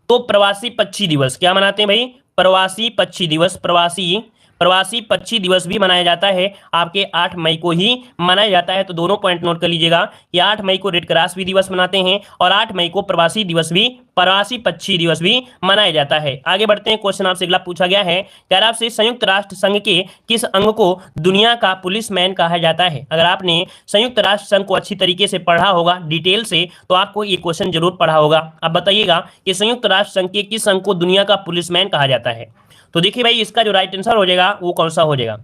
तो प्रवासी पक्षी दिवस। क्या मनाते हैं भाई, प्रवासी पक्षी दिवस, प्रवासी पक्षी दिवस भी मनाया जाता है, आपके 8 मई को ही मनाया जाता है। तो दोनों पॉइंट नोट कर लीजिएगा कि 8 मई को रेड क्रॉस भी दिवस मनाते हैं और 8 मई को प्रवासी पक्षी दिवस भी मनाया जाता है। आगे बढ़ते हैं, क्वेश्चन आपसे अगला पूछा गया है, कह रहा आपसे संयुक्त राष्ट्र संघ के किस अंग को दुनिया का पुलिसमैन कहा जाता है। अगर आपने संयुक्त राष्ट्र संघ को अच्छी तरीके से पढ़ा होगा डिटेल से तो आपको ये क्वेश्चन जरूर पढ़ा होगा। अब बताइएगा कि संयुक्त राष्ट्र संघ के किस अंग को दुनिया का पुलिसमैन कहा जाता है। तो देखिए भाई, इसका जो राइट आंसर हो जाएगा वो कौन सा हो जाएगा।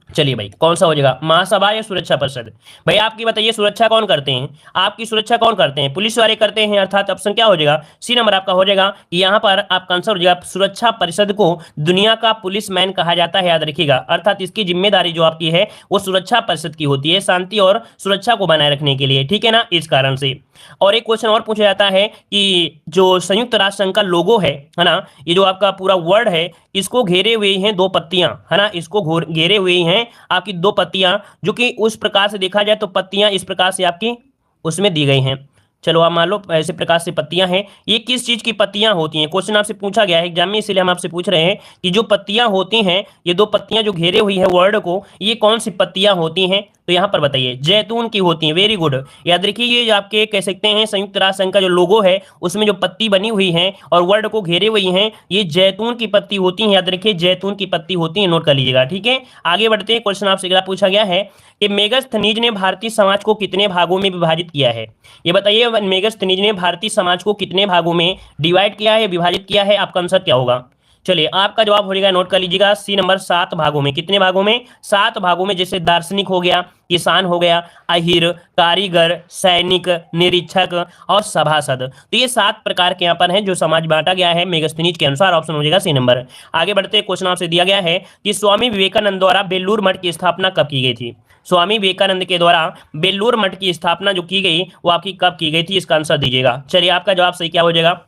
चलिए भाई, कौन सा हो जाएगा, महासभा या सुरक्षा परिषद। भाई आपकी बताइए, सुरक्षा कौन करते हैं, आपकी सुरक्षा कौन करते हैं, पुलिस वाले करते हैं, अर्थात ऑप्शन क्या हो जाएगा, सी नंबर आपका हो जाएगा। यहाँ पर आपका आंसर हो जाएगा, सुरक्षा परिषद को दुनिया का पुलिसमैन कहा जाता है, याद रखिएगा। अर्थात इसकी जिम्मेदारी जो आपकी है वो सुरक्षा परिषद की होती है, शांति और सुरक्षा को बनाए रखने के लिए, ठीक है ना, इस कारण से। और एक क्वेश्चन और पूछा जाता है कि जो संयुक्त राष्ट्र संघ का लोगो है ना, ये जो आपका पूरा वर्ड है इसको घेरे हुए हैं 2 पत्तियां, है ना, इसको घेरे हुए हैं आपकी 2 पत्तियां, जो कि उस प्रकार से देखा जाए तो पत्तियां इस प्रकार से आपकी उसमें दी गई हैं। चलो, आप मान लो ऐसे प्रकार से पत्तियां हैं, ये किस चीज की पत्तियां होती हैं, क्वेश्चन आपसे पूछा गया है एग्जाम में, इसलिए हम आपसे पूछ रहे हैं कि जो पत्तियां होती हैं, ये 2 पत्तियां जो घेरे हुई है वर्ड को, ये कौन सी पत्तियां होती हैं। तो यहाँ पर बताइए, जैतून की होती है, वेरी गुड, याद रखिए। ये जो आपके कह सकते हैं संयुक्त राष्ट्र संघ का जो लोगो है उसमें जो पत्ती बनी हुई है और वर्ड को घेरे हुई हैं, ये जैतून की पत्ती होती है, याद रखिए, जैतून की पत्ती होती है, नोट कर लीजिएगा, ठीक है। आगे बढ़ते हैं, क्वेश्चन आपसे अगला पूछा गया है कि मेगास्थनीज ने भारतीय समाज को कितने भागों में विभाजित किया है। ये बताइए, मेगास्थनीज ने भारतीय समाज को कितने भागों में डिवाइड किया है, विभाजित किया है, आपका आंसर क्या होगा। चलिए आपका जवाब हो जाएगा, नोट कर लीजिएगा, सी नंबर 7 भागों में। कितने भागों में? 7 भागों में। जैसे दार्शनिक हो गया, किसान हो गया, अहिर, कारीगर, सैनिक, निरीक्षक और सभासद। तो ये 7 प्रकार के यहाँ पर हैं जो समाज बांटा गया है मेगस्थनीज के अनुसार। ऑप्शन हो जाएगा सी नंबर। आगे बढ़ते, क्वेश्चन आपसे दिया गया है कि स्वामी विवेकानंद द्वारा बेलूर मठ की स्थापना कब की गई थी? स्वामी विवेकानंद के द्वारा बेलूर मठ की स्थापना जो की गई वो आपकी कब की गई थी? इसका आंसर दीजिएगा। चलिए आपका जवाब सही क्या हो जाएगा?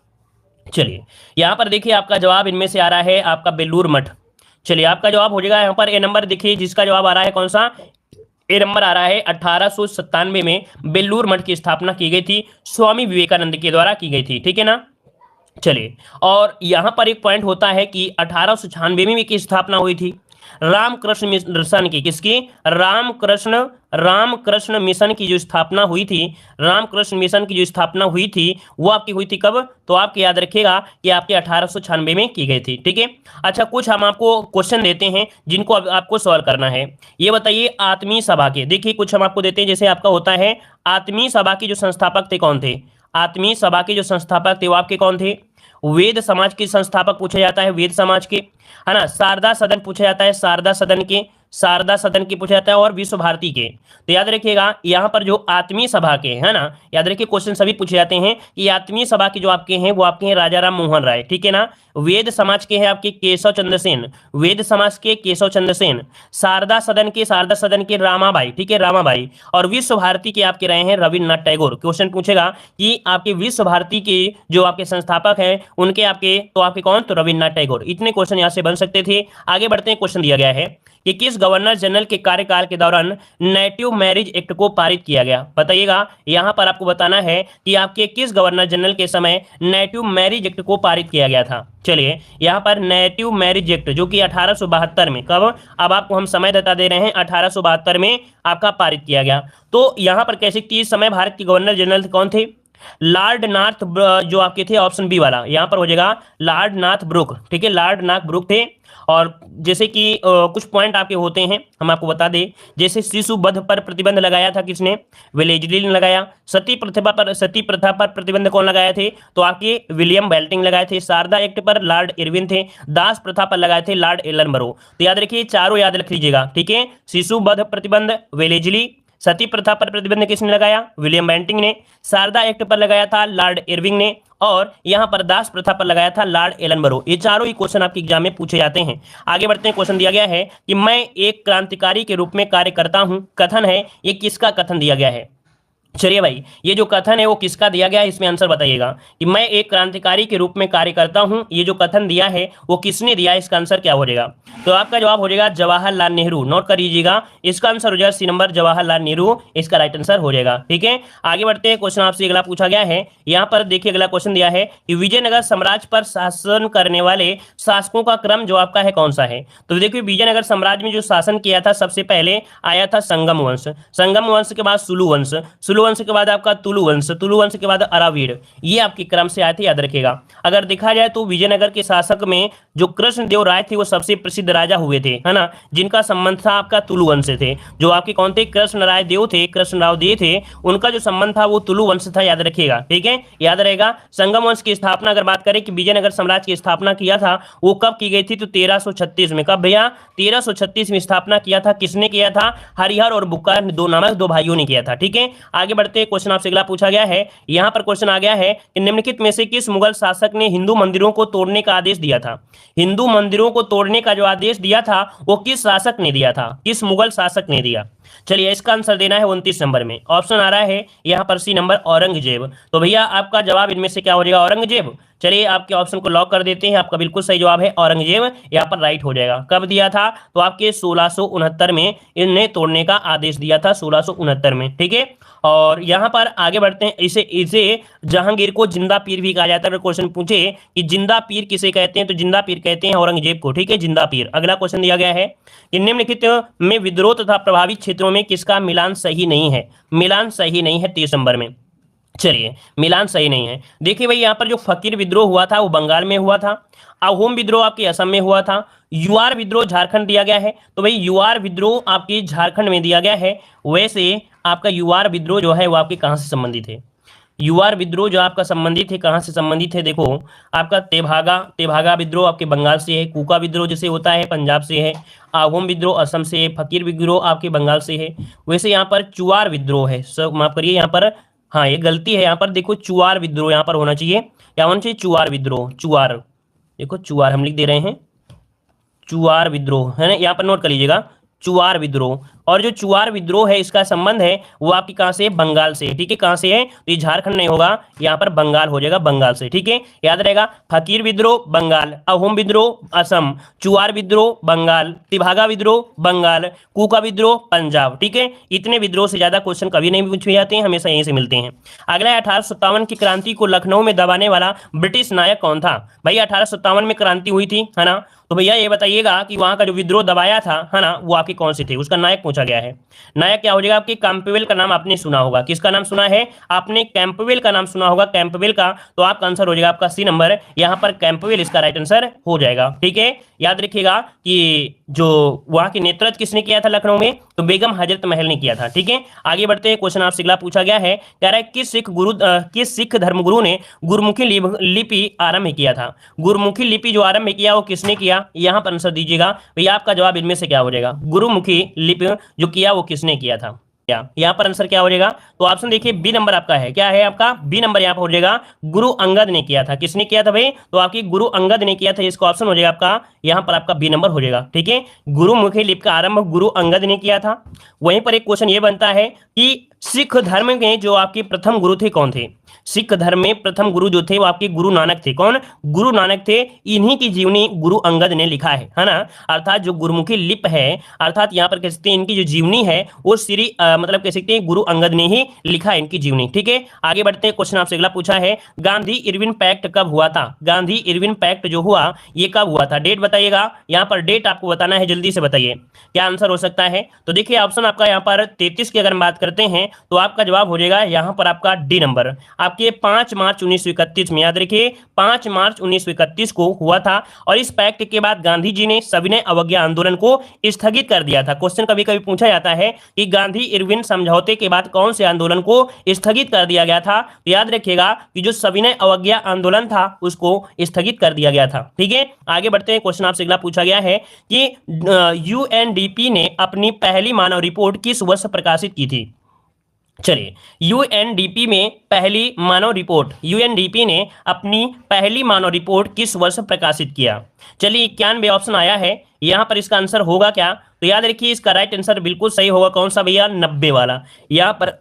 चलिए यहां पर देखिए आपका जवाब इनमें से आ रहा है आपका बेलूर मठ। चलिए आपका जवाब हो जाएगा यहाँ पर ए नंबर। देखिए जिसका जवाब आ रहा है कौन सा? ए नंबर आ रहा है। 1897 में बेलूर मठ की स्थापना की गई थी, स्वामी विवेकानंद के द्वारा की गई थी। ठीक है ना? चलिए, और यहां पर एक पॉइंट होता है कि 1896 में की स्थापना हुई थी रामकृष्ण मिशन की। किसकी? रामकृष्ण मिशन की जो स्थापना हुई थी, रामकृष्ण मिशन की जो स्थापना हुई थी वो आपकी हुई थी कब? तो आपके याद रखिएगा कि आपके 1896 में की गई थी। ठीक है। अच्छा, कुछ हम आपको क्वेश्चन देते हैं जिनको अब आपको सॉल्व करना है। ये बताइए आत्मीय सभा के, देखिए कुछ हम आपको देते हैं। जैसे आपका होता है आत्मीय सभा के जो संस्थापक थे कौन थे? आत्मीय सभा के जो संस्थापक थे वो आपके कौन थे? वेद समाज के संस्थापक पूछा जाता है, वेद समाज के, है ना। शारदा सदन पूछा जाता है, शारदा सदन के, शारदा सदन की पूछा जाता है, और विश्व भारती के। तो याद रखिएगा यहाँ पर जो आत्मीय सभा के, है ना, याद रखिए क्वेश्चन सभी पूछे जाते हैं कि आत्मीय सभा के जो आपके हैं वो आपके हैं राजा राम मोहन राय। ठीक है ना। वेद समाज के हैं आपके केशव चंद्र सेन, वेद समाज के केशव चंद्र सेन। शारदा सदन के रामाबाई, ठीक है, रामाबाई। और विश्व भारती के आपके रहे हैं रविन्द्रनाथ टैगोर। क्वेश्चन पूछेगा कि आपके विश्व भारती के जो आपके संस्थापक हैं उनके आपके, तो आपके कौन? तो रविन्द्रनाथ टैगोर। इतने क्वेश्चन यहाँ से बन सकते थे। आगे बढ़ते हैं, क्वेश्चन दिया गया है कि किस गवर्नर जनरल के कार्यकाल के दौरान नेटिव मैरिज एक्ट को पारित किया गया? बताइएगा, यहां पर आपको बताना है कि आपके किस गवर्नर जनरल के समय नेटिव मैरिज एक्ट को पारित किया गया था। चलिए यहां पर नेटिव मैरिज एक्ट जो कि 1872 में, कब? अब आपको हम समय बता दे रहे हैं, 1872 में आपका पारित किया गया। तो यहां पर कह सकते हैं इस समय भारत के गवर्नर जनरल कौन थे? लॉर्ड नॉर्थ जो आपके थे, ऑप्शन बी वाला यहां पर हो जाएगा लॉर्ड नॉर्थ ब्रुक। ठीक है, लॉर्ड नॉर्थ ब्रुक थे। और जैसे कि कुछ पॉइंट आपके होते हैं हम आपको बता दें, जैसे शिशु वध पर प्रतिबंध लगाया था किसने? वेलेस्ली ने लगाया। सती प्रथा पर प्रतिबंध कौन लगाए थे? तो आपके विलियम बेल्टिंग लगाए थे। शारदा एक्ट पर लॉर्ड इरविन थे। दास प्रथा पर लगाए थे लॉर्ड एलनबरो। तो याद रखिए, चारों याद रख लीजिएगा। ठीक है, शिशु वध प्रतिबंध वेलेस्ली, सती प्रथा पर प्रतिबंध किसने लगाया? विलियम बेंटिंग ने। शारदा एक्ट पर लगाया था लॉर्ड इरविंग ने। और यहां पर दास प्रथा पर लगाया था लॉर्ड एलनबरो। ये चारों ही क्वेश्चन आपके एग्जाम में पूछे जाते हैं। आगे बढ़ते हैं, क्वेश्चन दिया गया है कि मैं एक क्रांतिकारी के रूप में कार्य करता हूं। कथन है, ये किसका कथन दिया गया है? चलिए भाई, ये जो कथन है वो किसका दिया गया है, इसमें आंसर बताइएगा कि मैं एक क्रांतिकारी के रूप में कार्य करता हूं। ये जो कथन दिया है वो किसने दिया है? इसका आंसर क्या हो जाएगा? तो आपका जवाब हो जाएगा जवाहरलाल नेहरू। नोट कर लीजिएगा, इसका आंसर हो जाएगा सी नंबर, जवाहरलाल नेहरू इसका राइट आंसर हो जाएगा। ठीक है, आगे बढ़ते हैं, क्वेश्चन आपसे अगला पूछा गया है। यहाँ पर देखिए अगला क्वेश्चन दिया है कि विजयनगर साम्राज्य पर शासन करने वाले शासकों का क्रम जो आपका है कौन सा है? तो देखिए विजयनगर साम्राज्य में जो शासन किया था सबसे पहले आया था संगम वंश, संगम वंश के बाद सुलु वंश, सुलु वंश के बाद आपका तुलु वंश, तुलु वंश के बाद अरावीड। ये आपके क्रम से आए थे, याद रखिएगा। अगर देखा जाए तो विजयनगर के शासक में जो कृष्णदेव राय थे वो सबसे प्रसिद्ध राजा हुए थे, है ना, जिनका संबंध था आपका तुलु वंश से थे। जो आपके कौन थे? कृष्णराय देव थे, कृष्णराव देव थे, उनका जो संबंध था वो तुलु वंश था, याद रखिएगा। ठीक है, याद रहेगा। संगम वंश की स्थापना अगर बात करें कि विजयनगर साम्राज्य की स्थापना किया था वो कब की गई थी? तो 1336 में। कब भैया? 1336 में स्थापना किया था। किसने किया था? हरिहर और बुक्का दो नामक दो भाइयों ने किया था। ठीक है, आगे बढ़ते, क्वेश्चन आपसे अगला पूछा गया है। यहां पर क्वेश्चन आ गया है कि निम्नलिखित में से किस मुगल शासक ने हिंदू मंदिरों को तोड़ने का आदेश दिया था? हिंदू मंदिरों को तोड़ने का जो आदेश दिया था वो किस शासक ने दिया था? किस मुगल शासक ने दिया? चलिए इसका आंसर देना है 29 नंबर में। ऑप्शन आ रहा है यहां पर सी नंबर, औरंगजेब। तो भैया आपका जवाब इनमें से क्या हो जाएगा? औरंगजेब। चलिए आपके ऑप्शन को लॉक कर देते हैं, आपका बिल्कुल सही जवाब है औरंगजेब, यहाँ पर राइट हो जाएगा। कब दिया था? तो आपके 1669 में इन्हें तोड़ने का आदेश दिया था, 1669 में। ठीक है, और यहाँ पर आगे बढ़ते हैं। इसे इसे जहांगीर को जिंदा पीर भी कहा जाता है। अगर क्वेश्चन पूछे कि जिंदा पीर किसे कहते हैं, तो जिंदा पीर कहते हैं औरंगजेब को। ठीक है, जिंदा पीर। अगला क्वेश्चन दिया गया है कि निम्नलिखित में विद्रोह तथा प्रभावित क्षेत्रों में किसका मिलान सही नहीं है? मिलान सही नहीं है 30 नंबर में। चलिए मिलान सही नहीं है। देखिए भाई, यहाँ पर जो फकीर विद्रोह हुआ था वो बंगाल में हुआ था, अहोम विद्रोह आपके असम में हुआ था, युआर विद्रोह झारखंड दिया गया है। तो भाई युआर विद्रोह आपके झारखंड में दिया गया है। वैसे आपका युआर विद्रोह जो है वो आपके कहाँ से संबंधित है? युवार विद्रोह जो आपका संबंधित है, कहाँ से संबंधित है, देखो आपका तेभागा, तेभागा विद्रोह आपके बंगाल से है। कूका विद्रोह जैसे होता है पंजाब से है। आहोम विद्रोह असम से है। फकीर विद्रोह आपके बंगाल से है। वैसे यहाँ पर चुआर विद्रोह है, सब माफ करिए यहाँ पर, हाँ ये गलती है, यहाँ पर देखो चुआर विद्रोह यहाँ पर होना चाहिए, क्या होना चाहिए, चुआर विद्रोह, चुआर, देखो चुआर हम लिख दे रहे हैं, चुआर विद्रोह है ना, यहाँ पर नोट कर लीजिएगा, चुआर विद्रोह। और जो चुआर विद्रोह है इसका संबंध है वो आपकी कहां से है, बंगाल से, ठीक है, कहां से है, तो ये झारखंड नहीं होगा, यहाँ पर बंगाल हो जाएगा, बंगाल से, ठीक है, याद रहेगा। फकीर विद्रोह बंगाल, अहोम विद्रोह असम, चुआर विद्रोह बंगाल, तिभागा विद्रोह बंगाल, कूका विद्रोह पंजाब, ठीक है। इतने विद्रोह से ज्यादा क्वेश्चन कभी नहीं पूछे जाते हैं, हमेशा यहीं से मिलते हैं। अगला 1857 की क्रांति को लखनऊ में दबाने वाला ब्रिटिश नायक कौन था? भाई 1857 में क्रांति हुई थी, है ना, तो भैया ये बताइएगा कि वहां का जो विद्रोह दबाया था, है ना, वो आपके कौन से थे, उसका नायक पूछा गया है। नायक क्या हो जाएगा आपके, कैंपबेल का नाम आपने सुना होगा, किसका नाम सुना है आपने, कैंपबेल का नाम सुना होगा, कैंपबेल का, तो आपका आंसर हो जाएगा आपका सी नंबर, यहां पर कैंपबेल इसका राइट आंसर हो जाएगा, ठीक है। याद रखिएगा कि जो वहां के नेतृत्व किसने किया था लखनऊ में, तो बेगम हजरत महल ने किया था, ठीक है। आगे बढ़ते हैं, क्वेश्चन आपसे अगला पूछा गया है, कह रहा है किस सिख धर्मगुरु ने गुरुमुखी लिपि आरंभ किया था? गुरुमुखी लिपि जो आरंभ किया वो किसने किया, यहां पर आंसर दीजिएगा भैया, आपका जवाब इनमें से क्या हो जाएगा, गुरुमुखी लिपि जो किया वो किसने किया था, यहाँ पर आंसर क्या हो जाएगा, तो ऑप्शन देखिए बी नंबर आपका है, क्या है आपका बी नंबर यहाँ पर हो जाएगा, गुरु अंगद ने किया था। किसने किया था भाई, तो आपकी गुरु अंगद ने किया था, इसका ऑप्शन हो जाएगा आपका यहाँ पर आपका बी नंबर हो जाएगा, ठीक है। गुरुमुखी लिपि का आरंभ गुरु अंगद ने किया था। वहीं पर एक क्वेश्चन ये बनता है कि सिख धर्म में जो आपके प्रथम गुरु थे कौन थे? सिख धर्म में प्रथम गुरु जो थे वो आपके गुरु नानक थे। कौन? गुरु नानक थे। इन्हीं की जीवनी गुरु अंगद ने लिखा है ना। अर्थात जो गुरुमुखी लिपि है, अर्थात यहाँ पर कह सकते हैं इनकी जो जीवनी है वो श्री मतलब कह सकते हैं गुरु अंगद ने ही लिखा है इनकी जीवनी, ठीक है। आगे बढ़ते हैं, क्वेश्चन आपसे अगला पूछा है, गांधी इरविन पैक्ट कब हुआ था? गांधी इरविन पैक्ट जो हुआ ये कब हुआ था, डेट बताइएगा। यहाँ पर डेट आपको बताना है, जल्दी से बताइए क्या आंसर हो सकता है। तो देखिए ऑप्शन आपका यहाँ पर 33 की अगर हम बात करते हैं तो आपका जवाब हो जाएगा यहाँ पर आपका डी नंबर, आपके 5 मार्च 1931 में। याद रखिए 5 मार्च 1931 को हुआ था। और इस पैक्ट के बाद गांधी जी ने सविनय अवज्ञा आंदोलन को स्थगित कर दिया था। क्वेश्चन कभी कभी पूछा जाता है कि गांधी इरविन समझौते के बाद कौन से आंदोलन को स्थगित कर दिया गया था, तो याद रखिएगा कि जो सविनय अवज्ञा आंदोलन था उसको स्थगित कर दिया गया था, ठीक है। आगे बढ़ते हैं, क्वेश्चन आपसे अगला पूछा गया है कि यूएनडीपी ने अपनी पहली मानव रिपोर्ट किस वर्ष प्रकाशित की थी? चलिए, यूएनडीपी में पहली मानव रिपोर्ट, यूएनडीपी ने अपनी पहली मानव रिपोर्ट किस वर्ष प्रकाशित किया? चलिए 91 ऑप्शन आया है, यहां पर इसका आंसर होगा क्या? तो याद रखिए इसका राइट आंसर बिल्कुल सही होगा, कौन सा भैया? 90 वाला। यहां पर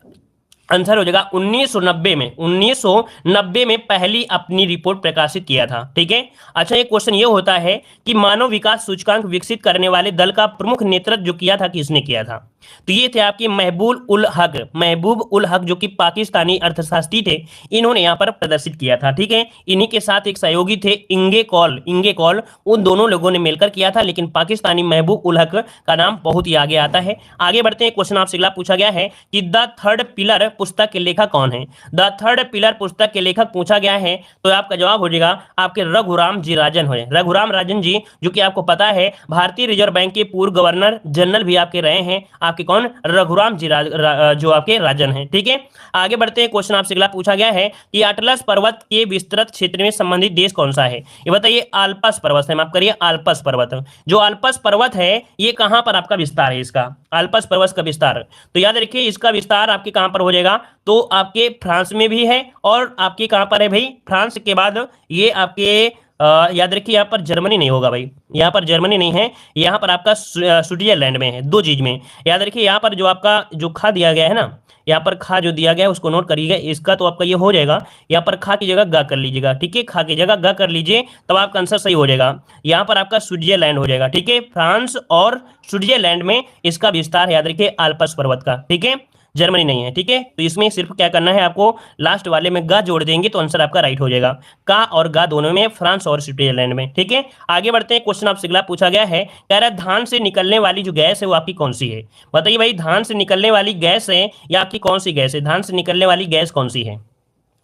आंसर हो जाएगा 1990 में। 1990 में पहली अपनी रिपोर्ट प्रकाशित किया था, ठीक है। अच्छा, एक क्वेश्चन ये होता है कि मानव विकास सूचकांक विकसित करने वाले दल का प्रमुख नेतृत्व जो किया था किसने किया था? तो ये थे आपके महबूब उल हक, महबूब उल हक जो कि पाकिस्तानी अर्थशास्त्री थे, इन्होंने यहाँ पर प्रदर्शित किया था, ठीक है। इन्हीं के साथ एक सहयोगी थे इंगे कॉल, उन दोनों लोगों ने मिलकर किया था, लेकिन पाकिस्तानी महबूब उल हक का नाम बहुत ही आगे आता है। आगे बढ़ते हैं, क्वेश्चन आपसे अगला पूछा गया है कि द थर्ड पिलर पुस्तक के लेखक कौन है? द थर्ड पिलर पुस्तक के लेखक पूछा गया है, तो आपका जवाब हो जाएगा आपके रघुराम जी राजन है। रघुराम राजन जी जो कि आपको पता है भारतीय रिजर्व बैंक के पूर्व गवर्नर जनरल भी आपके रहे हैं, आपके कौन? रघुराम जी जो आपके राजन हैं, ठीक है। आगे बढ़ते हैं, क्वेश्चन आपसे अगला पूछा गया है कि अटलस पर्वत के विस्तृत क्षेत्र में संबंधित देश कौन सा है? ये बताइए। आल्पस पर्वत है, माफ करिए, आल्पस पर्वत। जो आल्पस पर्वत है ये कहां पर आपका विस्तार है इसका? आल्पस पर्वत का विस्तार, तो याद रखिए इसका विस्तार आपके कहां पर हो जाएगा? तो आपके फ्रांस में भी है, और आपके कहां पर है भाई? फ्रांस के बाद ये आपके याद रखिए यहाँ पर जर्मनी नहीं होगा भाई, यहाँ पर जर्मनी नहीं है, यहाँ पर आपका स्विट्जरलैंड में है। दो चीज में याद रखिए, यहाँ पर जो आपका जो खा दिया गया है ना, यहाँ पर खा जो दिया गया है उसको नोट करिएगा, इसका तो आपका ये हो जाएगा, यहाँ पर खा की जगह गा कर लीजिएगा, ठीक है। खा की जगह गा कर लीजिए, तब आपका आंसर सही हो जाएगा। यहाँ पर आपका स्विट्जरलैंड हो जाएगा, ठीक है। फ्रांस और स्विट्जरलैंड में इसका विस्तार है, याद रखिए आल्प्स पर्वत का, ठीक है। जर्मनी नहीं है, ठीक है। तो इसमें सिर्फ क्या करना है आपको, लास्ट वाले में गा जोड़ देंगे तो आंसर आपका राइट हो जाएगा। का और गा दोनों में, फ्रांस और स्विट्जरलैंड में, ठीक है। आगे बढ़ते हैं, क्वेश्चन आपसे अगला पूछा गया है, कह रहा है धान से निकलने वाली जो गैस है वो आपकी कौन सी है? बताइए भाई, धान से निकलने वाली गैस है या आपकी कौन सी गैस है? धान से निकलने वाली गैस कौन सी है?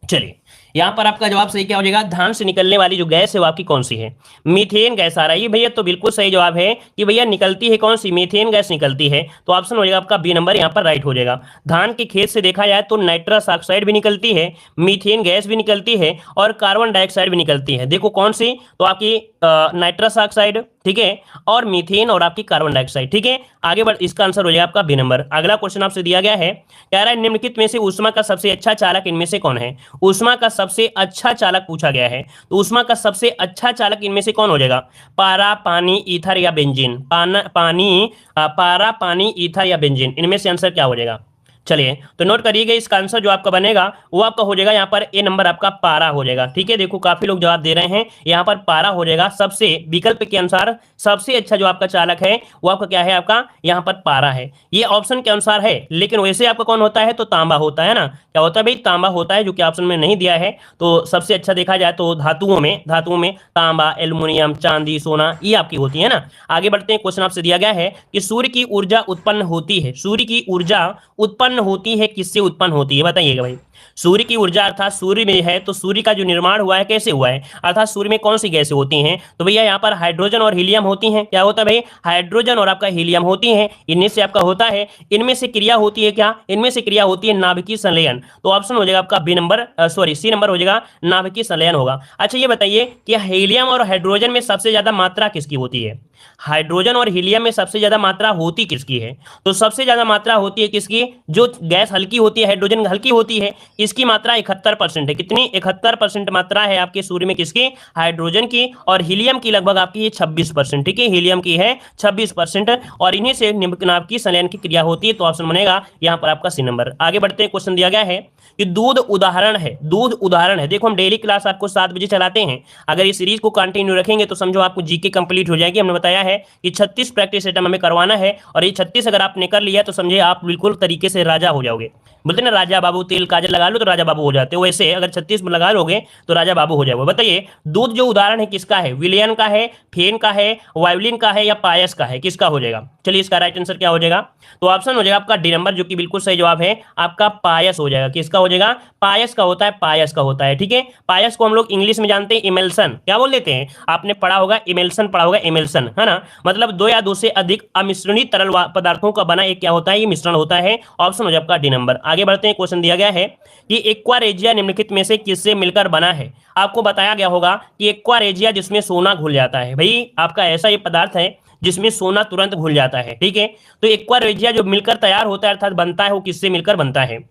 चलिए यहाँ पर आपका जवाब सही क्या हो जाएगा, धान से निकलने वाली जो गैस है वो आपकी कौन सी है, मीथेन गैस आ रही है भैया। तो बिल्कुल सही जवाब है कि भैया निकलती है कौन सी, मीथेन गैस निकलती है। तो ऑप्शन हो जाएगा आपका बी नंबर यहाँ पर राइट हो जाएगा। धान के खेत से देखा जाए तो नाइट्रस ऑक्साइड भी निकलती है, मीथेन गैस भी निकलती है और कार्बन डाइऑक्साइड भी निकलती है। देखो कौन सी, तो आपकी नाइट्रस ऑक्साइड, ठीक है, और मीथेन और आपकी कार्बन डाइऑक्साइड, ठीक है। आगे बढ़, इसका आंसर हो जाएगा आपका बी नंबर। अगला क्वेश्चन आपसे दिया गया है, कह रहा है निम्नलिखित में से ऊष्मा का सबसे अच्छा चालक इनमें से कौन है। ऊष्मा का सबसे अच्छा चालक पूछा गया है, तो ऊष्मा का सबसे अच्छा चालक इनमें से कौन हो जाएगा, पारा, पानी, ईथर या बेंजीन। पारा, पानी, ईथर या बेंजीन, इनमें से आंसर क्या हो जाएगा। चलिए तो नोट करिएगा, इसका आंसर जो आपका बनेगा वो आपका हो जाएगा यहाँ पर ए नंबर आपका पारा हो जाएगा। ठीक है, देखो काफी लोग जवाब दे रहे हैं, यहाँ पर पारा हो जाएगा। सबसे विकल्प के अनुसार सबसे अच्छा जो आपका चालक है वो आपका क्या है, आपका यहाँ पर पारा है। ये ऑप्शन के अनुसार है, लेकिन वैसे आपका कौन होता है, तो तांबा होता है ना। क्या होता है भाई, तांबा होता है, जो कि ऑप्शन में नहीं दिया है। तो सबसे अच्छा देखा जाए तो धातुओं में तांबा, एल्युमिनियम, चांदी, सोना, ये आपकी होती है ना। आगे बढ़ते हैं, क्वेश्चन आपसे दिया गया है कि सूर्य की ऊर्जा उत्पन्न होती है, सूर्य की ऊर्जा उत्पन्न होती है, किससे उत्पन्न होती है, बताइएगा भाई। सूर्य की ऊर्जा अर्थात सूर्य में है, तो सूर्य का जो निर्माण हुआ है कैसे हुआ है, अर्थात सूर्य में कौन सी गैसें होती हैं, तो भैया यहाँ पर हाइड्रोजन और हीलियम होती हैं। क्या होता है भाई, हाइड्रोजन और आपका हीलियम होती हैं, इनमें से आपका होता है, इनमें से क्रिया होती है क्या, इनमें से क्रिया होती है नाभिकीय संलयन। तो ऑप्शन हो जाएगा आपका B number, sorry C number हो जाएगा, नाभिकीय संलयन होगा। अच्छा ये बताइए कि हीलियम और हाइड्रोजन में सबसे ज्यादा मात्रा किसकी होती है, हाइड्रोजन और हीलियम में सबसे ज्यादा मात्रा होती किसकी है, तो सबसे ज्यादा मात्रा होती है किसकी, जो गैस हल्की होती है, हाइड्रोजन हल्की होती है, इसकी मात्रा 71% है। कितनी, 71% मात्रा है आपके सूर्य में किसकी, हाइड्रोजन की, और हीलियम की लगभग आपकी ये 26%। ठीक है, हीलियम की है 26%, और इन्हीं से नाभिकीय की संलयन की क्रिया होती है। तो ऑप्शन बनेगा यहाँ पर आपका सी नंबर। आगे बढ़ते हैं, क्वेश्चन दिया गया है कि दूध उदाहरण है, दूध उदाहरण है। देखो हम डेली क्लास आपको 7 बजे चलाते हैं, अगर इस सीरीज को कंटिन्यू रखेंगे तो समझो आपको जीके कंप्लीट हो जाएगी। हमने बताया है कि 36 प्रैक्टिस सेटअप हमें करवाना है, और ये 36 अगर आपने कर लिया तो समझे आप बिल्कुल तरीके से राजा हो जाओगे। बोलते ना राजा बाबू, तेल काजल लगा लो तो राजा बाबू हो जाते हो, वैसे अगर 36 में लगा लोगे तो राजा बाबू हो जाओगे। बताइए दूध जो उदाहरण है किसका है, विलियन का है, फेन का है, वायोलिन का है, या पायस का है, किसका हो जाएगा। चलिए इसका राइट आंसर क्या हो जाएगा, तो ऑप्शन हो जाएगा आपका डी नंबर, जो कि बिल्कुल सही जवाब है आपका पायस हो जाएगा। किसका हो जाएगा, पायस का होता है, पायस का होता है। ठीक है, पायस को हम लोग इंग्लिश में जानते हैं इमेल्सन, क्या बोल देते हैं, आपने पढ़ा होगा इमेल्सन, पढ़ा होगा इमेल्सन, है ना, मतलब 2 या 2 से अधिक अमिश्रणित तरल पदार्थों का बना एक क्या होता है, ये मिश्रण होता है। ऑप्शन हो जाएगा आपका डी नंबर। आगे बढ़ते हैं, क्वेश्चन दिया गया है कि एक्वा रेजिया निम्नलिखित में से किससे मिलकर बना है। आपको बताया गया होगा कि एक्वा रेजिया जिसमें सोना घुल जाता है, भाई आपका ऐसा ये पदार्थ है जिसमें सोना तुरंत घुल जाता है। ठीक है, तो एक्वा रेजिया जो मिलकर तैयार होता है अर्थात बनता है, वो किससे मिलकर बनता है,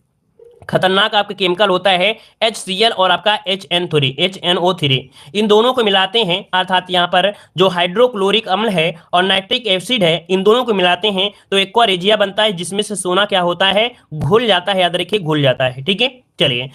खतरनाक आपका केमिकल होता है HCl और आपका HNO3, इन दोनों को मिलाते हैं, अर्थात यहाँ पर जो हाइड्रोक्लोरिक अम्ल है और नाइट्रिक एसिड है, इन दोनों को मिलाते हैं तो एक्वा रेजिया बनता है, जिसमें से सोना क्या होता है, घुल जाता है। याद रखिए घुल जाता है। ठीक है, चलिए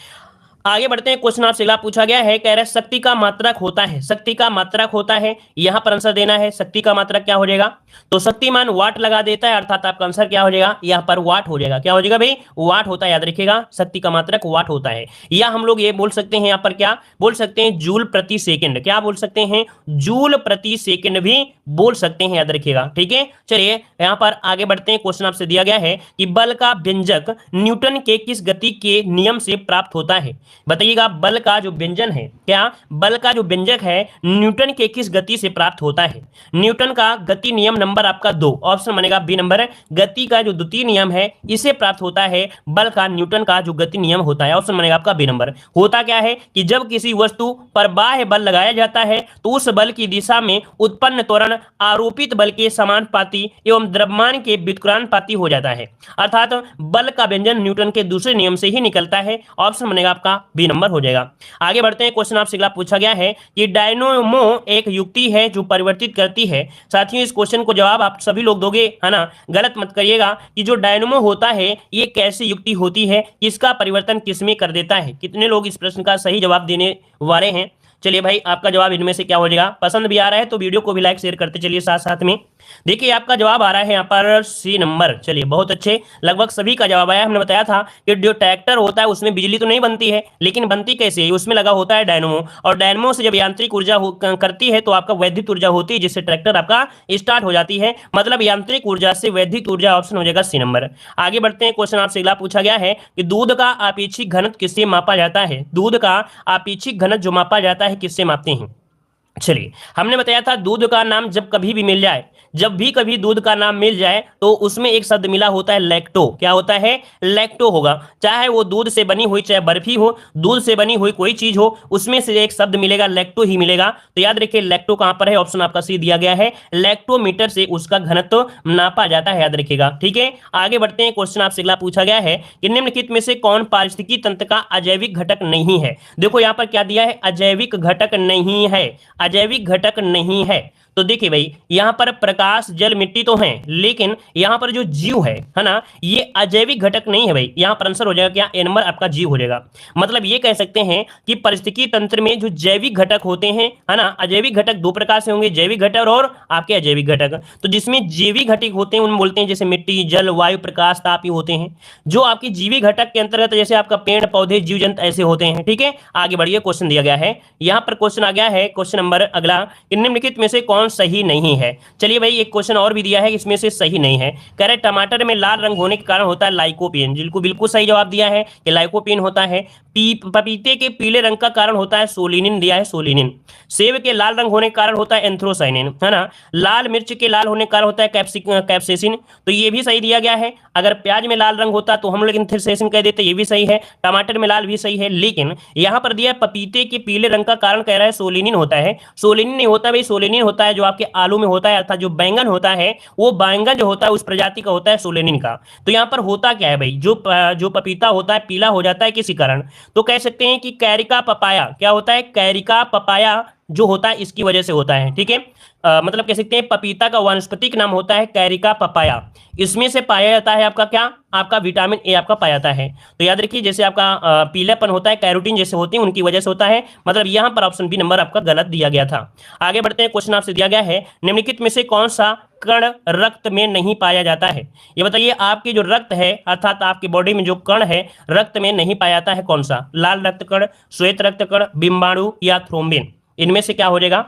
आगे बढ़ते हैं, क्वेश्चन आपसे अगला पूछा गया है, कह रहे शक्ति का मात्रक होता है, शक्ति का मात्रक होता है, यहां पर आंसर देना है। शक्ति का मात्रक क्या हो जाएगा, तो शक्तिमान वाट लगा देता है, अर्थात आपका आंसर क्या हो जाएगा, यहां पर वाट हो जाएगा। क्या हो जाएगा भाई, वाट होता है, याद रखिएगा शक्ति का मात्रक वाट होता है। या हम लोग ये बोल सकते हैं, यहाँ पर क्या बोल सकते हैं, जूल प्रति सेकेंड, क्या बोल सकते हैं, जूल प्रति सेकेंड भी बोल सकते हैं, याद रखिएगा। ठीक है, चलिए यहाँ पर आगे बढ़ते हैं, क्वेश्चन आपसे दिया गया है कि बल का व्यंजक न्यूटन के किस गति के नियम से प्राप्त होता है। बताइएगा बल का जो व्यंजन है, क्या बल का जो व्यंजक है न्यूटन के किस गति से प्राप्त होता है। न्यूटन का गति नियम नंबर आपका 2, ऑप्शन बनेगा बी नंबर, गति का जो द्वितीय नियम है इसे प्राप्त होता है बल का, न्यूटन का जो गति नियम होता है, ऑप्शन बनेगा आपका बी नंबर। होता क्या है कि जब किसी वस्तु पर बाह्य बल लगाया जाता है तो उस बल की दिशा में उत्पन्न त्वरण आरोपित बल के समानुपाती एवं द्रव्यमान के व्युत्क्रांतिपाती हो जाता है, अर्थात बल का व्यंजन न्यूटन के दूसरे नियम से ही निकलता है। ऑप्शन बनेगा आपका बी नंबर हो जाएगा। आगे बढ़ते हैं, क्वेश्चन आपसे अगला पूछा गया है कि डायनोमो एक युक्ति है जो परिवर्तित करती है। साथियों इस क्वेश्चन को जवाब आप सभी लोग दोगे, है ना, गलत मत करिएगा कि जो डायनोमो होता है ये कैसी युक्ति होती है, इसका परिवर्तन किसमें कर देता है। कितने लोग इस प्रश्न का सही जवाब देने वाले हैं, चलिए भाई, आपका जवाब इनमें से क्या हो जाएगा? पसंद भी आ रहा है तो वीडियो को भी लाइक शेयर करते चलिए साथ साथ में। देखिए आपका जवाब आ रहा है यहाँ पर सी नंबर। चलिए बहुत अच्छे, लगभग सभी का जवाब आया। हमने बताया था कि जो ट्रैक्टर होता है उसमें बिजली तो नहीं बनती है, लेकिन बनती कैसे है? उसमें लगा होता है डायनमो, और डायनमो से जब यांत्रिक ऊर्जा करती है तो आपका वैद्युत ऊर्जा होती है, जिससे ट्रैक्टर आपका स्टार्ट हो जाती है। मतलब यांत्रिक ऊर्जा से वैद्युत ऊर्जा, ऑप्शन हो जाएगा सी नंबर। आगे बढ़ते हैं, क्वेश्चन आपसे अगला पूछा गया है कि दूध का आपेक्षिक घनत्व किससे मापा जाता है? दूध का आपेक्षिक घनत्व जो मापा जाता है किससे मापते हैं? चलिए, हमने बताया था दूध का नाम जब कभी भी मिल जाए, जब भी कभी दूध का नाम मिल जाए तो उसमें एक शब्द मिला होता है लैक्टो। क्या होता है? लैक्टो होगा। चाहे वो दूध से बनी हुई, चाहे बर्फी हो, दूध से बनी हुई कोई चीज हो, उसमें से एक शब्द मिलेगा, लैक्टो ही मिलेगा। तो याद रखिए लैक्टो कहां पर है? ऑप्शन आपका सी दिया गया है। लैक्टोमीटर से उसका घनत्व नापा जाता है, याद रखिएगा। ठीक है, आगे बढ़ते हैं। क्वेश्चन आपसे अगला पूछा गया है कि निम्नलिखित में से कौन पारिस्थितिकी तंत्र का अजैविक घटक नहीं है? देखो यहां पर क्या दिया है? अजैविक घटक नहीं है, अजैविक घटक नहीं है। तो देखिए भाई, यहां पर प्रकाश, जल, मिट्टी तो है, लेकिन यहां पर जो जीव है ना, ये अजैविक घटक नहीं है भाई। यहां पर आंसर हो जाएगा क्या? ए नंबर आपका जीव हो जाएगा। मतलब ये कह सकते हैं कि पारिस्थितिकी तंत्र में जो जैविक घटक होते हैं, है ना, अजैविक घटक दो प्रकार से होंगे, जैविक घटक और आपके अजैविक घटक। तो जिसमें जैविक घटक होते हैं उन बोलते हैं जैसे मिट्टी, जल, वायु, प्रकाश, ताप ये होते हैं। जो आपकी जीविक घटक के अंतर्गत जैसे आपका पेड़ पौधे, जीव जंतु ऐसे होते हैं। ठीक है, आगे बढ़िए, क्वेश्चन दिया गया है। यहां पर क्वेश्चन आ गया है, क्वेश्चन नंबर अगला, निम्नलिखित में से कौन सही नहीं है? चलिए भाई, एक क्वेश्चन और भी दिया है, इसमें से सही नहीं है। कह रहे टमाटर में लाल रंग होने के कारण होता है लाइकोपीन। जिनको बिल्कुल सही जवाब दिया है कि लाइकोपीन होता है। पपीते के पीले रंग का कारण होता है सोलिनिन, दिया है सोलिनिन। सेब के लाल रंग होने के कारण होता है एंथ्रोसाइनिन, है ना। लाल मिर्च के लाल होने के कारण होता है कैप्सेसिन, तो ये भी सही दिया गया है। अगर प्याज में लाल रंग होता तो हम लोग एंथ्रोसाइनिन कह देते, ये भी सही है। टमाटर में लाल भी सही है, लेकिन यहां पर दिया है पपीते के पीले रंग का कारण कह रहा है सोलिनिन होता है। सोलिनिन नहीं होता भाई, सोलिनिन होता है जो आपके आलू में होता है, अर्थात जो बैंगन होता है, वो बैंगन जो होता है उस प्रजाति का होता है सोलिनिन का। तो यहां पर होता क्या है भाई? जो पपीता होता है पीला हो जाता है किसी कारण, तो कह सकते हैं कि कैरिका पपाया। क्या होता है? कैरिका पपाया जो होता है इसकी वजह से होता है। ठीक है, मतलब कह सकते हैं पपीता का वानस्पतिक नाम होता है कैरिका पपाया। इसमें से पाया जाता है आपका क्या? आपका विटामिन ए आपका पाया जाता है। तो याद रखिए, जैसे आपका पीलापन होता है, कैरोटीन जैसे होते हैं उनकी वजह से होता है। मतलब यहां पर ऑप्शन बी नंबर आपका गलत दिया गया था। आगे बढ़ते हैं, क्वेश्चन आपसे दिया गया है, निम्नलिखित में से कौन सा कण रक्त में नहीं पाया जाता है? ये बताइए, आपके जो रक्त है अर्थात आपकी बॉडी में जो कण है रक्त में नहीं पाया जाता है, कौन सा? लाल रक्त कण, श्वेत रक्त कण, बिंबाणु या थ्रोम्बिन, इनमें से क्या हो जाएगा?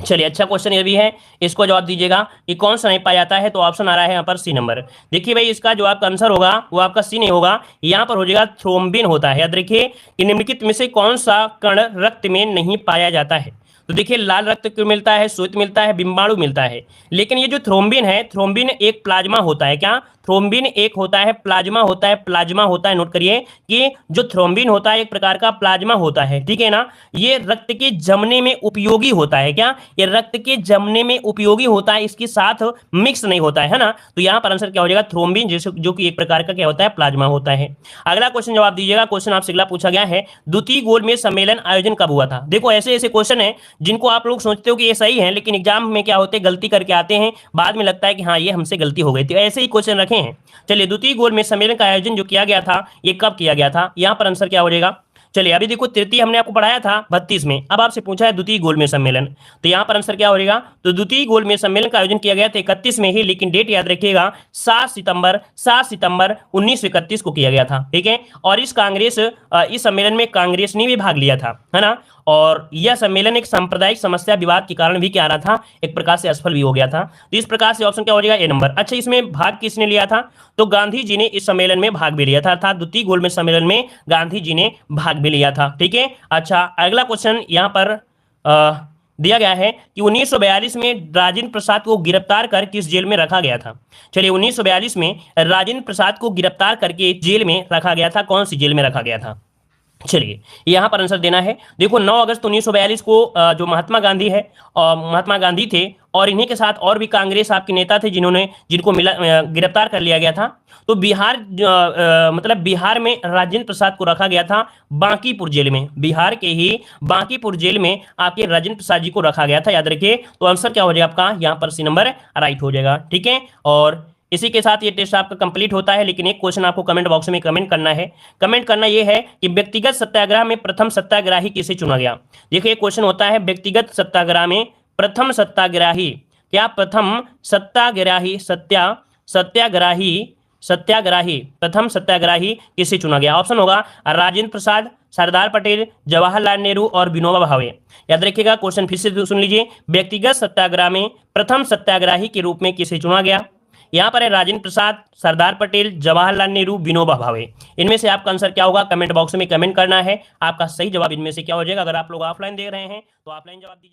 चलिए, अच्छा क्वेश्चन ये भी है, इसको जवाब दीजिएगा कि कौन सा नहीं पाया जाता है। तो ऑप्शन आ रहा है यहाँ पर सी नंबर। देखिए भाई, इसका जो आपका आंसर होगा वो आपका सी नहीं होगा, यहाँ पर हो जाएगा थ्रोम्बिन होता है। याद रखिए कि निम्नलिखित में से कौन सा कण रक्त में नहीं पाया जाता है? तो देखिए, लाल रक्त क्यों मिलता है, श्वेत मिलता है, बिंबाणु मिलता है, लेकिन ये जो थ्रोम्बिन है, थ्रोम्बिन एक प्लाज्मा होता है। क्या? थ्रोम्बिन एक होता है प्लाज्मा होता है, प्लाज्मा होता है। नोट करिए कि जो थ्रोम्बिन होता है एक प्रकार का प्लाज्मा होता है। ठीक है ना, ये रक्त के जमने में उपयोगी होता है। क्या? ये रक्त के जमने में उपयोगी होता है, इसके साथ मिक्स नहीं होता है ना। तो यहाँ पर आंसर क्या हो जाएगा? थ्रोम्बिन, जो कि एक प्रकार का क्या होता है? प्लाज्मा होता है। अगला क्वेश्चन जवाब दीजिएगा। क्वेश्चन आपसे अगला पूछा गया है, द्वितीय गोलमेज सम्मेलन आयोजन कब हुआ था? देखो ऐसे ऐसे क्वेश्चन है जिनको आप लोग सोचते हो कि ये सही है, लेकिन एग्जाम में क्या होते हैं, गलती करके आते हैं, बाद में लगता है कि हाँ ये हमसे गलती हो गई थी। ऐसे ही क्वेश्चन रखे हैं। चलिए, द्वितीय गोलमेज सम्मेलन का आयोजन जो किया गया था ये कब किया गया था? यहां पर आंसर क्या हो जाएगा? चलिए, अभी देखो तृतीय हमने आपको पढ़ाया था 32 में, अब आपसे पूछा है द्वितीय गोलमेज सम्मेलन, तो यहां पर आंसर क्या हो जाएगा? तो द्वितीय गोलमेज सम्मेलन का आयोजन किया गया था 31 में ही, लेकिन डेट याद रखिएगा 7 सितंबर 1931 को किया गया था। ठीक है, और इस सम्मेलन में कांग्रेस ने भी भाग लिया था, है ना। और यह सम्मेलन एक सांप्रदायिक समस्या विवाद के कारण भी क्या रहा था, एक प्रकार से असफल भी हो गया था। तो इस प्रकार से ऑप्शन क्या हो जाएगा? ए नंबर। अच्छा, इसमें भाग किसने लिया था? तो गांधी जी ने इस सम्मेलन में भाग भी लिया था, अर्थात द्वितीय गोलमेज सम्मेलन में गांधी जी ने भाग भी लिया था। ठीक है, अच्छा अगला क्वेश्चन यहाँ पर दिया गया है कि 1942 में राजेंद्र प्रसाद को गिरफ्तार कर किस जेल में रखा गया था? चलिए, 1942 में राजेंद्र प्रसाद को गिरफ्तार करके जेल में रखा गया था, कौन सी जेल में रखा गया था? चलिए, यहां पर आंसर देना है। देखो 9 अगस्त 1942 को जो महात्मा गांधी है और महात्मा गांधी थे और इन्हीं के साथ और भी कांग्रेस आपके नेता थे जिनको गिरफ्तार कर लिया गया था। तो मतलब बिहार में राजेंद्र प्रसाद को रखा गया था बांकीपुर जेल में, बिहार के ही बांकीपुर जेल में आपके राजेंद्र प्रसाद जी को रखा गया था। याद रखिए, तो आंसर क्या हो जाएगा आपका? यहाँ पर सी नंबर राइट हो जाएगा। ठीक है, और इसी के साथ ये टेस्ट आपका कंप्लीट होता है। लेकिन एक क्वेश्चन आपको कमेंट बॉक्स में कमेंट करना है। कमेंट करना ये है कि व्यक्तिगत सत्याग्रह में प्रथम सत्याग्राही किसे चुना गया। देखिए क्वेश्चन होता है व्यक्तिगत सत्याग्रह में प्रथम सत्याग्राही, क्या प्रथम सत्याग्राही सत्याग्राही प्रथम सत्याग्राही किसे चुना गया। ऑप्शन होगा राजेंद्र प्रसाद, सरदार पटेल, जवाहरलाल नेहरू और विनोबा भावे। याद रखिएगा, क्वेश्चन फिर से सुन लीजिए। व्यक्तिगत सत्याग्रह में प्रथम सत्याग्राही के रूप में किसे चुना गया। यहाँ पर है राजेंद्र प्रसाद, सरदार पटेल, जवाहरलाल नेहरू, विनोबा भावे। इनमें से आपका आंसर क्या होगा, कमेंट बॉक्स में कमेंट करना है। आपका सही जवाब इनमें से क्या हो जाएगा। अगर आप लोग ऑफलाइन देख रहे हैं तो ऑफलाइन जवाब दीजिए।